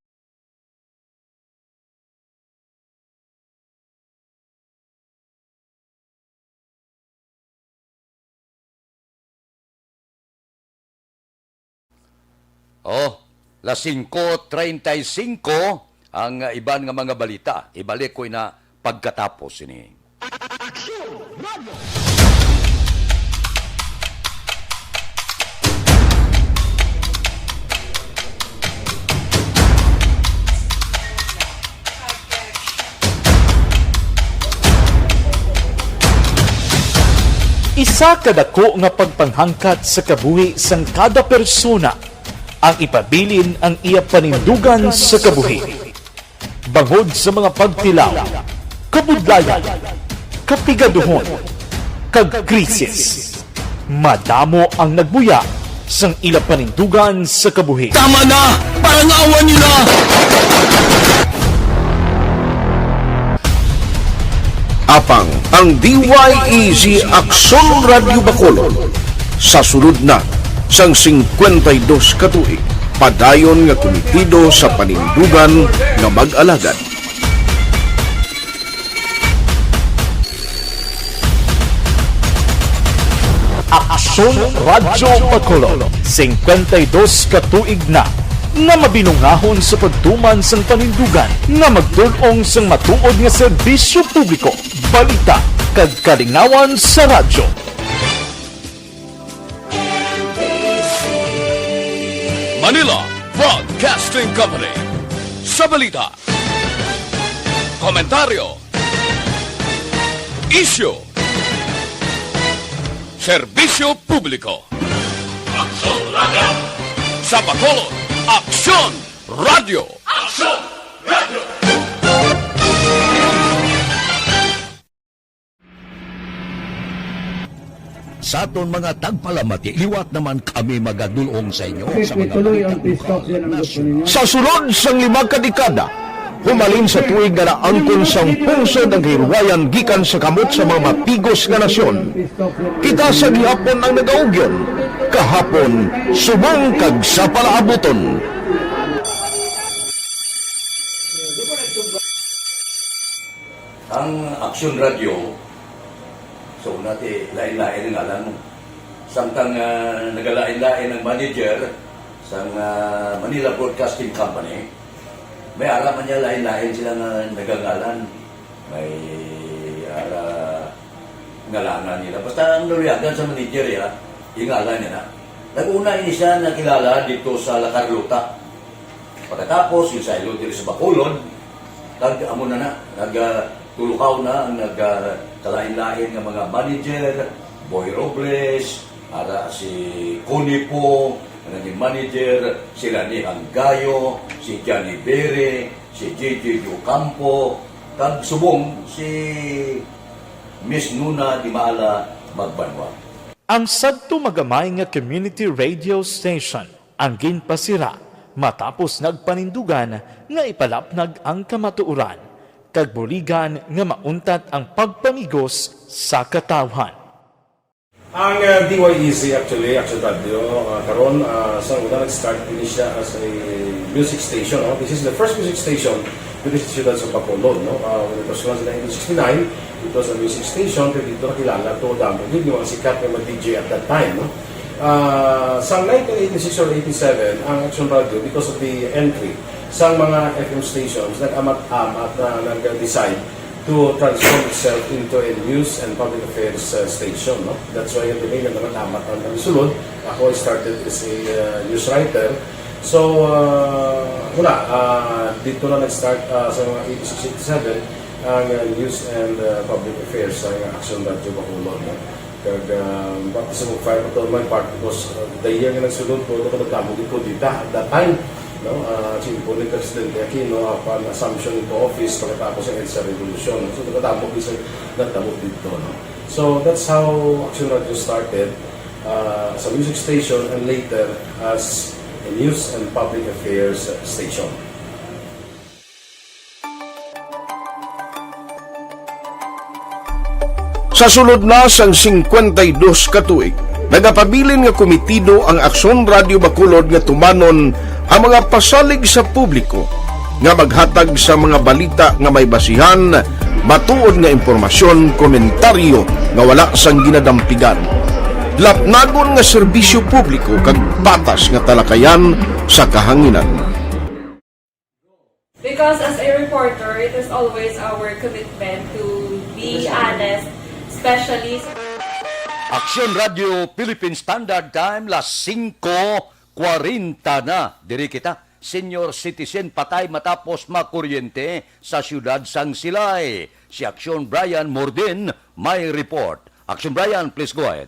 Las 5:35 ang iban nga mga balita. Ibalik ko na pagkatapos ini. Aksyon Radio. Isa kadako nga pagpanghangkat sa kabuhi sang kada persona ang ipabilin ang iya panindugan sa kabuhi. Bangod sa mga pagtilaw, kabudlayan, kapigaduhon, kag krisis. Madamo ang nagbuya sang ila panindugan sa kabuhi. Tama na! Parang awan nyo na! Apang ang DYEZ Aksyon Radio Bacolod sa sulod na sang 52 katuig padayon nga komitido sa panindugan nga mag-alagad. Aksyon Radio Bacolod 52 katuig na nga mabinungahon sa pagtuman sang panindugan nga magtulong sang matuod nga serbisyo publiko, balita kag kalingawan sa radyo. Manila Broadcasting Company. Sa balita, komentaryo, issue, serbisyo publiko. Aksyon Radio. Sa Bacolod, Aksyon Radio. Aksyon Radio. Sa aton mga tagpalamati, liwat naman kami magadulong sa inyo sa mga Tuloy ang TikTok yan ang gusto ninyo. Sa sulod sang 5 kadekada, Humalin sa tuig nga naangkon sang pungsod ang hirwayan gikan sa kamot sa mga mapigos nga nasyon. Kita sa gihapon ang nagaugyon, kahapon subong kag sa palaabuton. Ang Aksyon Radio, so natin lain-lain ang alam mo. Samtang nagalain-lain ang manager sa Manila Broadcasting Company, may araman niya lain-lain sila nga nagangalan. May ngalangan nila. Basta ang naluyagan sa manager ya, ingalan niya na. Nag-una ini siya nakilala dito sa La Carlota. Pagkatapos, yung sa ilo dito sa Bacolod, amo na nagtulukaw na ang nagkalain-lain ng mga manager, Boy Robles, si Conipo, naging manager, sila ni Anggayo, si Johnny Bere, si JJ Ocampo, kag subong si Miss Nuna Di Maala Magbanwa. Ang sadto magamay nga community radio station ang ginpasira matapos nagpanindugan nga ipalapnag ang kamatuoran kag buligan nga mauntat ang pagpamigos sa katawhan. Ang DYEZ actually, Action Radio, karon sa una nag-start din siya as a music station. No? This is the first music station with the Ciudad sa Bacolod. No? When it was launched in 1969, it was a music station pero dito nakilala to damo. Yun yung mga sikat na mga DJ at that time. No? Sa 1986 or 87, ang Action Radio, because of the entry sa mga FM stations, nag-amat-amat na nag-decide to transform itself into a news and public affairs station. No? That's why yung pinili naman amat ang sulod. Ako started as a news writer. So, dito na nag-start sa mga 86-87 ang news and public affairs sa Action Radio Bacolod. No? Kag bakit sa mga fire to my part because the year nga nagsulod ko, ito nagdamo dito at that time. No, simple ni Presidente Aquino upon assumption into office pagkatapos ng EDSA Revolution. So, nagkatapos isa nagtamo dito. No? So, that's how Action Radio started as a music station and later as a news and public affairs station. Sa sulod na sang 52 katuig, nagapabilin nga komitido ang Aksyon Radio Bacolod nga tumanon ang mga pasalig sa publiko nga maghatag sa mga balita nga may basihan, matuod nga impormasyon, komentaryo nga wala sang ginadampigan. Lapnagon nga serbisyo publiko kag patas nga talakayan sa kahanginan. Because as a reporter, it is always our commitment to be honest, especially Aksyon Radio Philippine Standard Time, las 5:40 na. Diri kita, senior citizen patay matapos makuryente sa siyudad sang Silay. Si Aksyon Brian Morden may report. Aksyon Brian, please go ahead.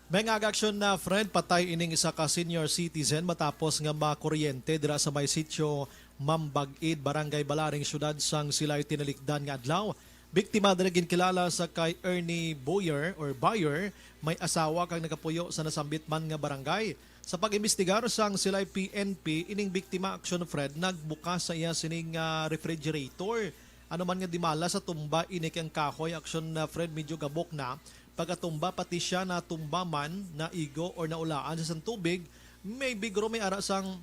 May nga-aksyon na friend, patay ining isa ka senior citizen matapos nga makuryente dira sa may sitio Mambag-id, Barangay Balaring, siyudad sang Silay, tinalikdan nga adlaw. Biktima na ginakilala sa kay Ernie Boyer or Bayer, may asawa kang nakapuyo sa nasambit man nga barangay. Sa pag-imbestigar sang Silay PNP, ining biktima Aksyon Fred nagbukas sa iya sining refrigerator. Ano man nga dimala sa tumba inik ang kahoy, Aksyon Fred medyo gabok na. Pagkatumba pati siya na tumba man, na igo or naulaan sa tubig, may bigro may ara sang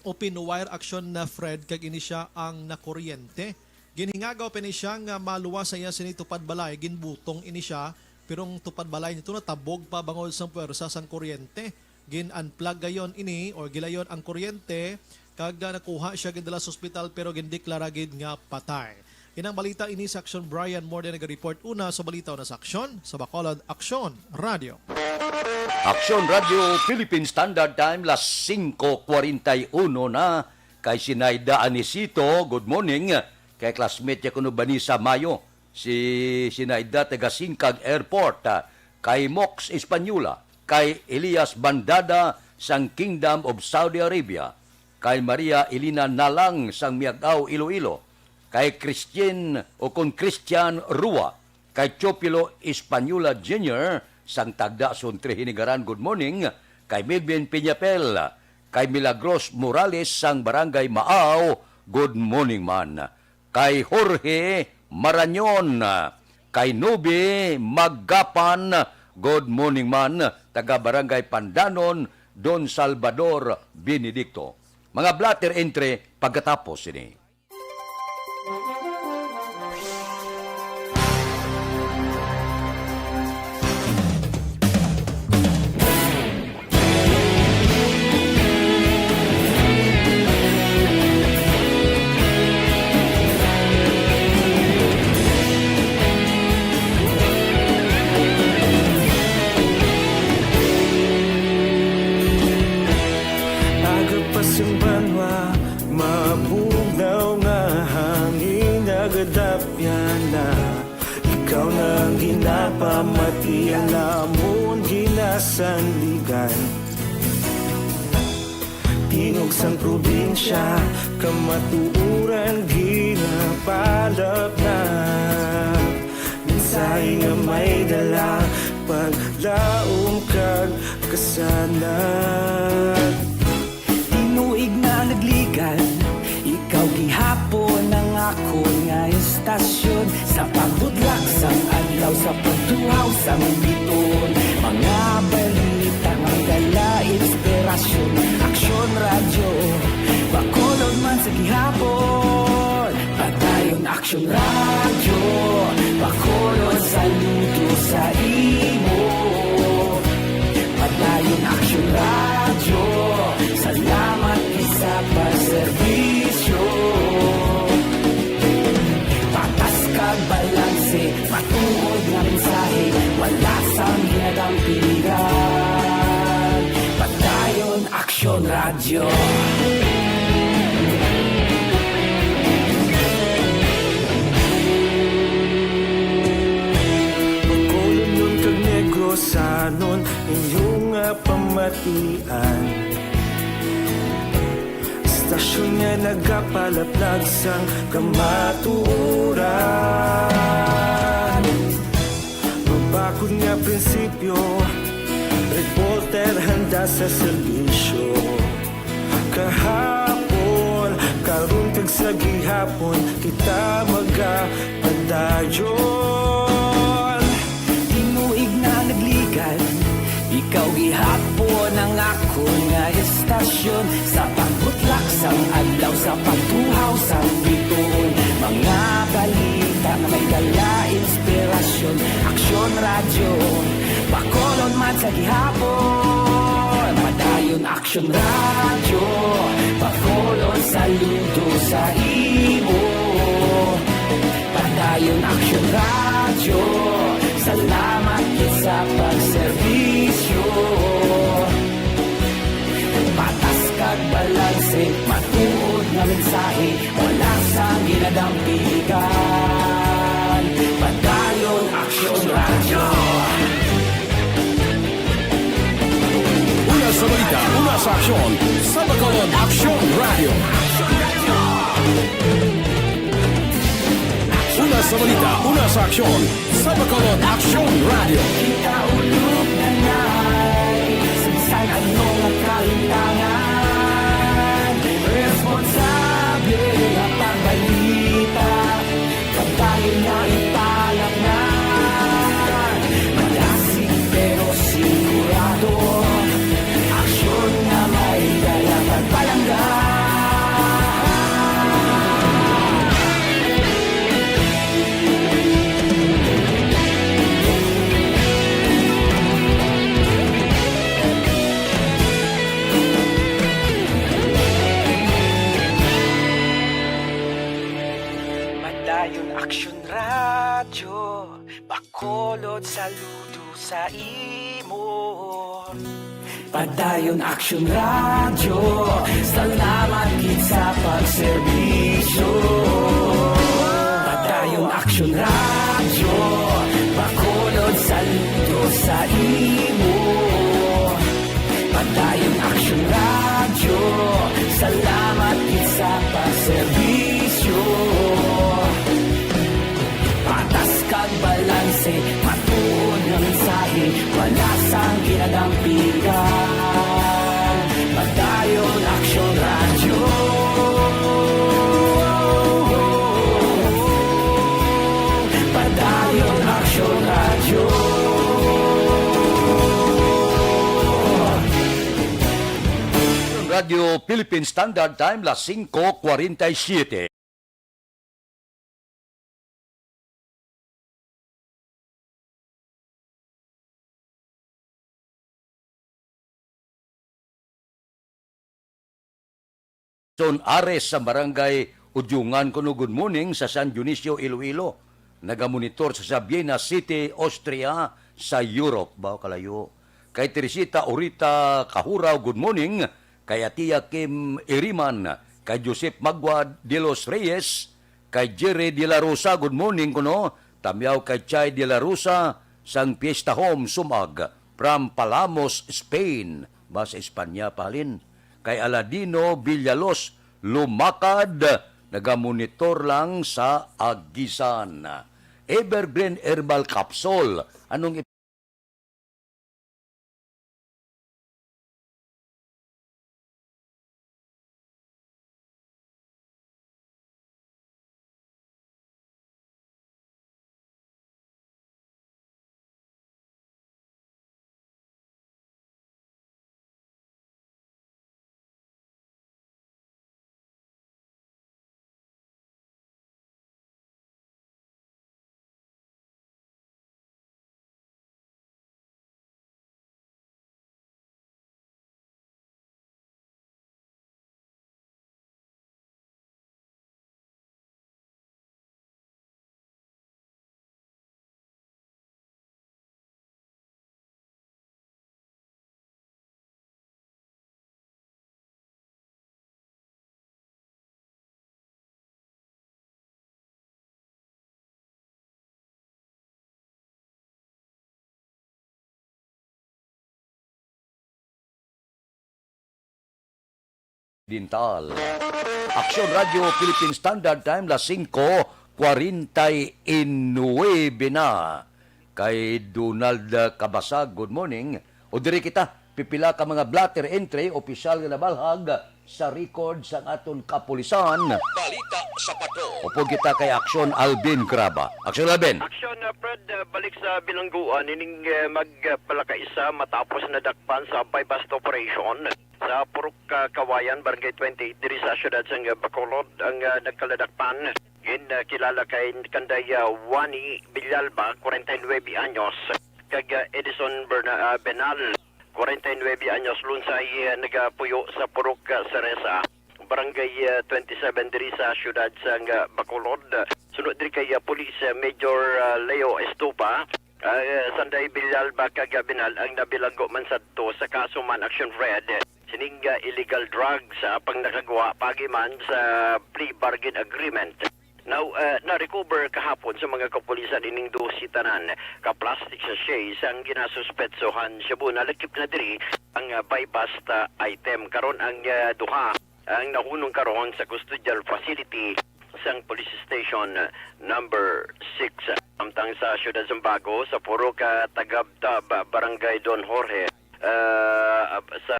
open wire, Aksyon Fred kag ini siya ang nakuryente. Ginhingagaw pa ni siya nga maluwas sa iya sinitupad balay, ginbutong ini siya, pirong tupad balay nito natabog pa bangod sang puwersa sang kuryente. Gin-unplug gayon ini or gilayon ang kuryente, kag nakuha siya gindala sa ospital pero gindeklara gid nga patay. Inang balita ini sa Aksyon Brian Morden nag-report una sa balita na sa Aksyon sa Bacolod Aksyon Radio. Aksyon Radio Philippine Standard Time, las 5:41 na. Kay Sinaida Anisito, good morning. Kay classmate niya kuno bani sa Mayo, si Sinaida taga Singkag Airport. Kay Mox Espanyula, kay Elias Bandada sang Kingdom of Saudi Arabia, kay Maria Elina Nalang sang Miagaw, Iloilo, kay Christian Rua, kay Chopilo Espanyula Jr. sang Tagda Suntre Hinigaran, good morning. Kay Melvin Piñapel, kay Milagros Morales sang Barangay Maaw, good morning man. Kay Jorge Maranyon, kay Nubi Maggapan, good morning man. Taga Barangay Pandanon, Don Salvador Benedicto. Mga blatter entry pagkatapos ini. Banwa, mabugnaw nga hangin nagadapyan na ikaw nang ginapamatian namon ginasanligan tingog sang probinsya kamatuuran ginapalap na minsay nga may dala paglaom kag kasanan Tinuig na nagligan Ikaw gihapon ang ako nga estasyon Sa pagbudlak sang adlaw Sa pagtuhaw sang biton Mga balita Ang dala inspirasyon Aksyon radyo Bakolod man sa gihapon Patayon aksyon radyo Bakolod saludo sa imo Patayon aksyon radyo Salamat isa pa serbisyo Patas kag balanse Matuod nga mensahe Wala sang ginadampingan Patayon Aksyon Radyo Pagkulon nun kag Negros Sanon Inyong pamatian Stasyon nga nagapalaplag sang kamaturan Mabakod nga prinsipyo Reporter handa sa serbisyo Kahapon, karun kag sa gihapon Kita magapadayon Tinuig na nagligan Ikaw gihapon ang ako nga estasyon Sa pagbutlak sang adlaw Sa pagtuhaw sang biton Mga balita na may dala inspirasyon Aksyon radyo Bakolon man sa gihapon Padayon aksyon radyo Bakolon saludo sa imo Padayon aksyon radyo Salamat sa pagserbisyo Patas kag balanse Matuod na mensahe Wala sang ginadampigan Padayon Aksyon Radyo Una sa balita, una sa aksyon, sa Bacolod Aksyon Radio. Una sa balita, una sa aksyon, sa Bacolod Aksyon Radio. Kita ulog na na'y Sinsan ano ang kalintangan Responsable ang pagbalita Kabayan na ipalak na Malasig pero sigurado Aksyon na may dala pagpalanggan Padayon Aksyon Radyo Bacolod saludo sa imo Padayon Aksyon Radyo Salamat gid sa pagserbisyo Padayon Aksyon Radyo Bacolod saludo sa imo Padayon Aksyon Radyo Salamat gid sa pagserbisyo Patas kag balanse Matuod na mensahe Wala sang ginadampigan Padayon Aksyon Radyo Radio Philippine Standard Time, las 5:47. Son Ares sa barangay Udyungan kuno good morning sa San Dionisio, Iloilo. Nagamonitor sa Vienna City, Austria sa Europe. Bao kalayo. Kay Teresita Orita Kahuraw, good morning. Kay Atia Kim Iriman. Kay Joseph Magua de los Reyes. Kay Jerry de la Rosa, good morning kuno. Tamyaw kay Chay de la Rosa sang Fiesta Home Sumag from Palamos, Spain. Ba sa Espanya palin. Kay Aladino Villalos lumakad, nagamonitor lang sa Agisan. Evergreen Herbal Capsule. Anong Dintal. Aksyon Radio Philippine Standard Time, las 5:49 na. Kay Donald Cabasag, good morning. O diri kita, pipila ka mga blatter entry, opisyal nga nabalhag sa record sa aton kapulisan. Balita sa pato. Upo kita kay Aksyon Alvin Graba. Aksyon Alvin. Aksyon Fred, balik sa bilangguan, ining magpalakaisa matapos nadakpan sa bypass operation. Sa Purok Kawayan, Barangay 28, diri sa siyudad sang Bacolod, ang nagkaladakpan. Kilala kay Kanday Wani Villalba, 49 anyos. Kag Edison Benal, 49 anyos, lunsay nagapuyo sa Purok Cereza. Barangay 27 diri sa siyudad sang Bacolod. Sunod diri kay Police Major Leo Estupa. Sanday Villalba kag Benal ang nabilanggo man sadto sa kaso man Action Fred. Sining illegal drugs pang nakagawa pagiman sa plea bargain agreement. Now, na-recover kahapon sa mga kapulisan ining dosi tanan ka-plastic sachets ang ginasuspetsohan Cebu. Nalakip na diri ang bypass item. Karon ang duha ang nahunong karon sa custodial facility sang police station number 6 samtang sa siyudad Zambago sa Purok Tagabtab, Barangay Don Jorge. Sa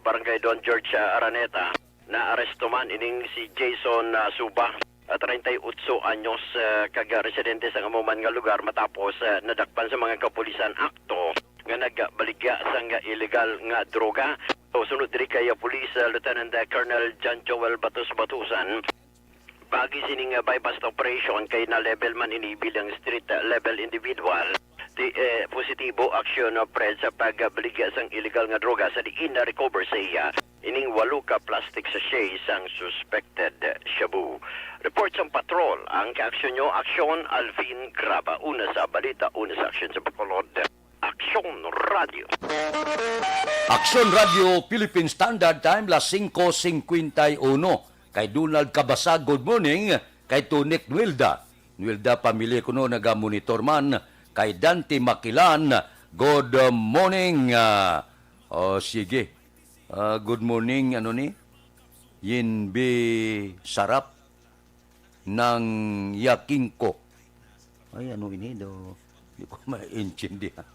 Barangay Don George Araneta na aresto man ining si Jason Suba, 38 anyos, kaga residente sa amuman nga lugar matapos nadakpan sa mga kapulisan akto nga nagbaligya sa illegal nga droga. So, sunod diri kay Police Lieutenant Colonel John Joel Batus-Batusan. Pagi sining bypass operation kay na level man ini bilang street level individual. Positibo aksyon Fred sa pagbaligya sang illegal nga droga sa diin na recover sa iya ining 8 ka plastic sachet sang suspected shabu. Report sang patrol ang kaaksyon nyo, Aksyon Alvin Graba. Una sa balita, una sa aksyon sa Bacolod. Aksyon Radio. Aksyon Radio Philippine Standard Time, las 5:51. Kay Donald Cabasag, good morning. Kay Tunik Nwilda. Nwilda, pamilya ko no, nagamonitor man. Kay Dante Makilan, good morning. Sige. Good morning, ano ni? Yinbi sarap ng yakingko. Ay, ano ini do? Hindi ko maintindihan.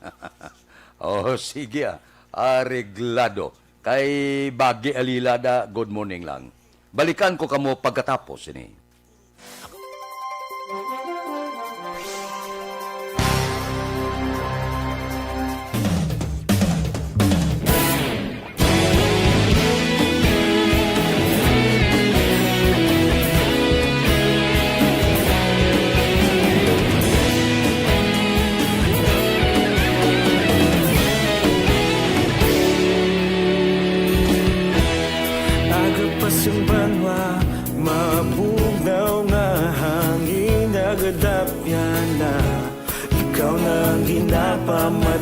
Sige. Areglado. Kay Bagi Alilada, good morning lang. Balikan ko kamo pagkatapos ini.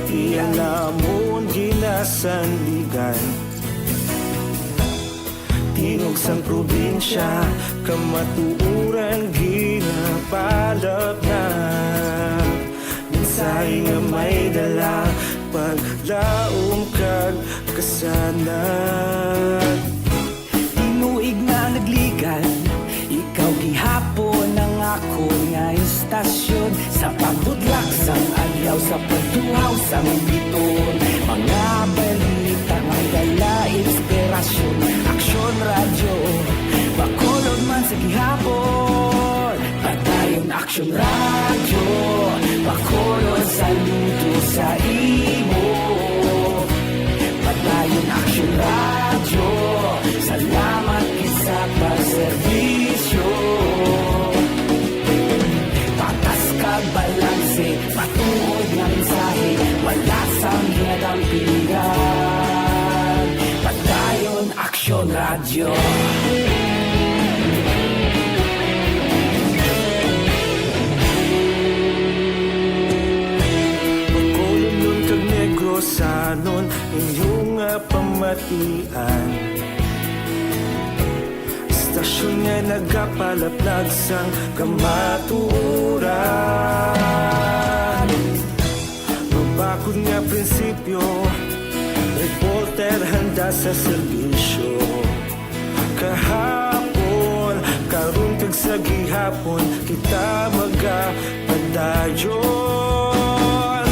Ti alamon ginasandigan Tingog sang probinsya Kamatuuran ginapalap na Minsay nga may dala Paglaom kag kasanag Tinuig nga nagligan Ikaw gihapon ang ako nga istasyon Sa pagbudlak sang adlaw Sa pagtuhaw sang biton Mga balita may dala inspirasyon Aksyon radyo Bacolod man sa gihapon Padayon aksyon radyo Bacolod saludo sa imo Padayon aksyon radyo Salamat isa pagserbisyo Patas kag balanse Patuod nga mensahe Wala sang hinadampingan Padayon aksyon radyo Bacolod nun kag Negrosanon Inyong pamatian Istasyon nga nagapalaplag sang kamaturan Mabakod nga prinsipyo Reporter handa sa serbisyo Kahapon, karun kag sa gihapon Kita magapadayon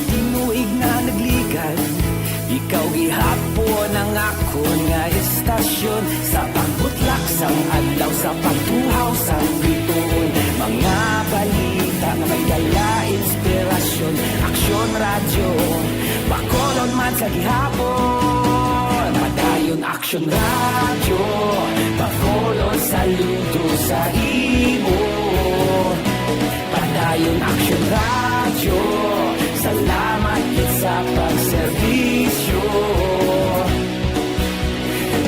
Tinuig na nagligan Ikaw gihapon ang ako nga istasyon Sa pagbutlak sang adlaw Sa pagtuhaw sang biton Mga balita na may dala inspirasyon Aksyon radyo Bacolod man sa gihapon Padayon aksyon radyo Bacolod saludo sa imo Padayon aksyon radyo Salamat sa pagserbisyo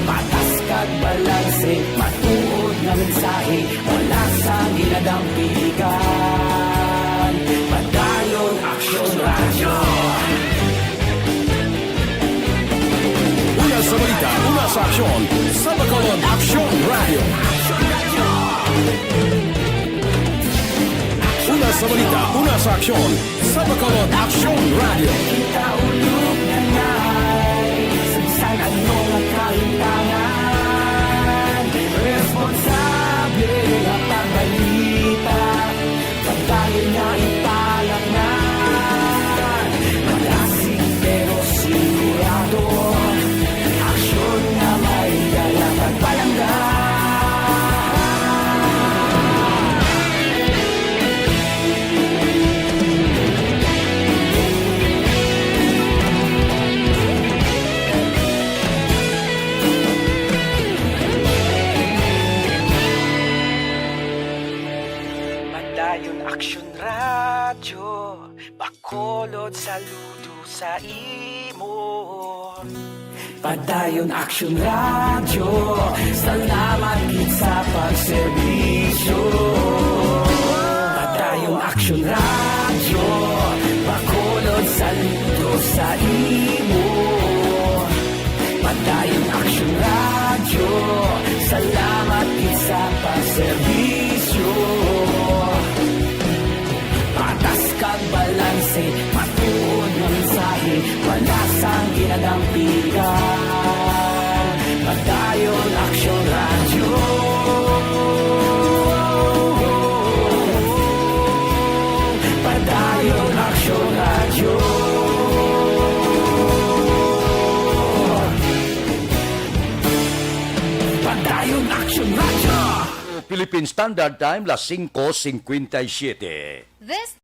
Patas kag balanse Matuod na mensahe Wala sang ginadampigan Padayon aksyon radyo Una sa balita, una sa aksyon, sa Bacolod Aksyon Radio. Una sa balita, una sa aksyon, sa Bacolod Aksyon Radio. Kita ulog na ngay Sagsag ano nga kalintangan Responsable ang pagbalita Pagdayon na ipalaknan Malasig pero sigurado Aksyon na may dala pagpalanggan Padayon aksyon radyo Bacolod saludo sa imo Padayon aksyon radyo Salamat gid sa pagserbisyo Padayon aksyon radyo Bacolod saludo sa imo Padayon aksyon radyo Salamat gid sa pagserbisyo Patas kag balanse Matuod nga mensahe Wala sang ginadampigan Padayon aksyon radyo Padayon aksyon radyo Padayon aksyon radyo Philippine Standard Time, las 5:57. This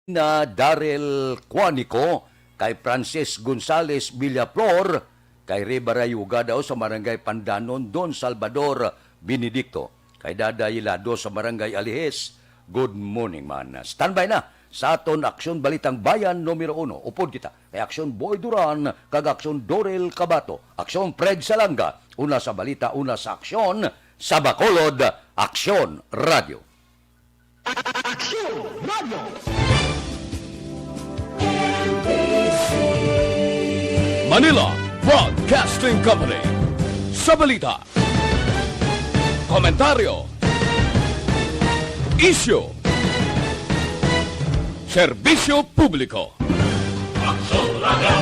na Daryl Quanico, kay Francis Gonzales Villaflor, kay Reba Rayuga daw sa Barangay Pandanon, Don Salvador Benedicto, kay Dada Hilado sa Barangay Alihes. Good morning man. Standby na sa aton Aksyon Balitang Bayan numero 1. Upod kita kay Aksyon Boy Duran kag Aksyon Dorel Cabato, Aksyon Fred Salanga, una sa balita, una sa aksyon, sa Bacolod, Aksyon Radio. Aksyon Radio. Manila Broadcasting Company. Sa balita, komentaryo, issue, serbisyo publiko. Aksyon Radio.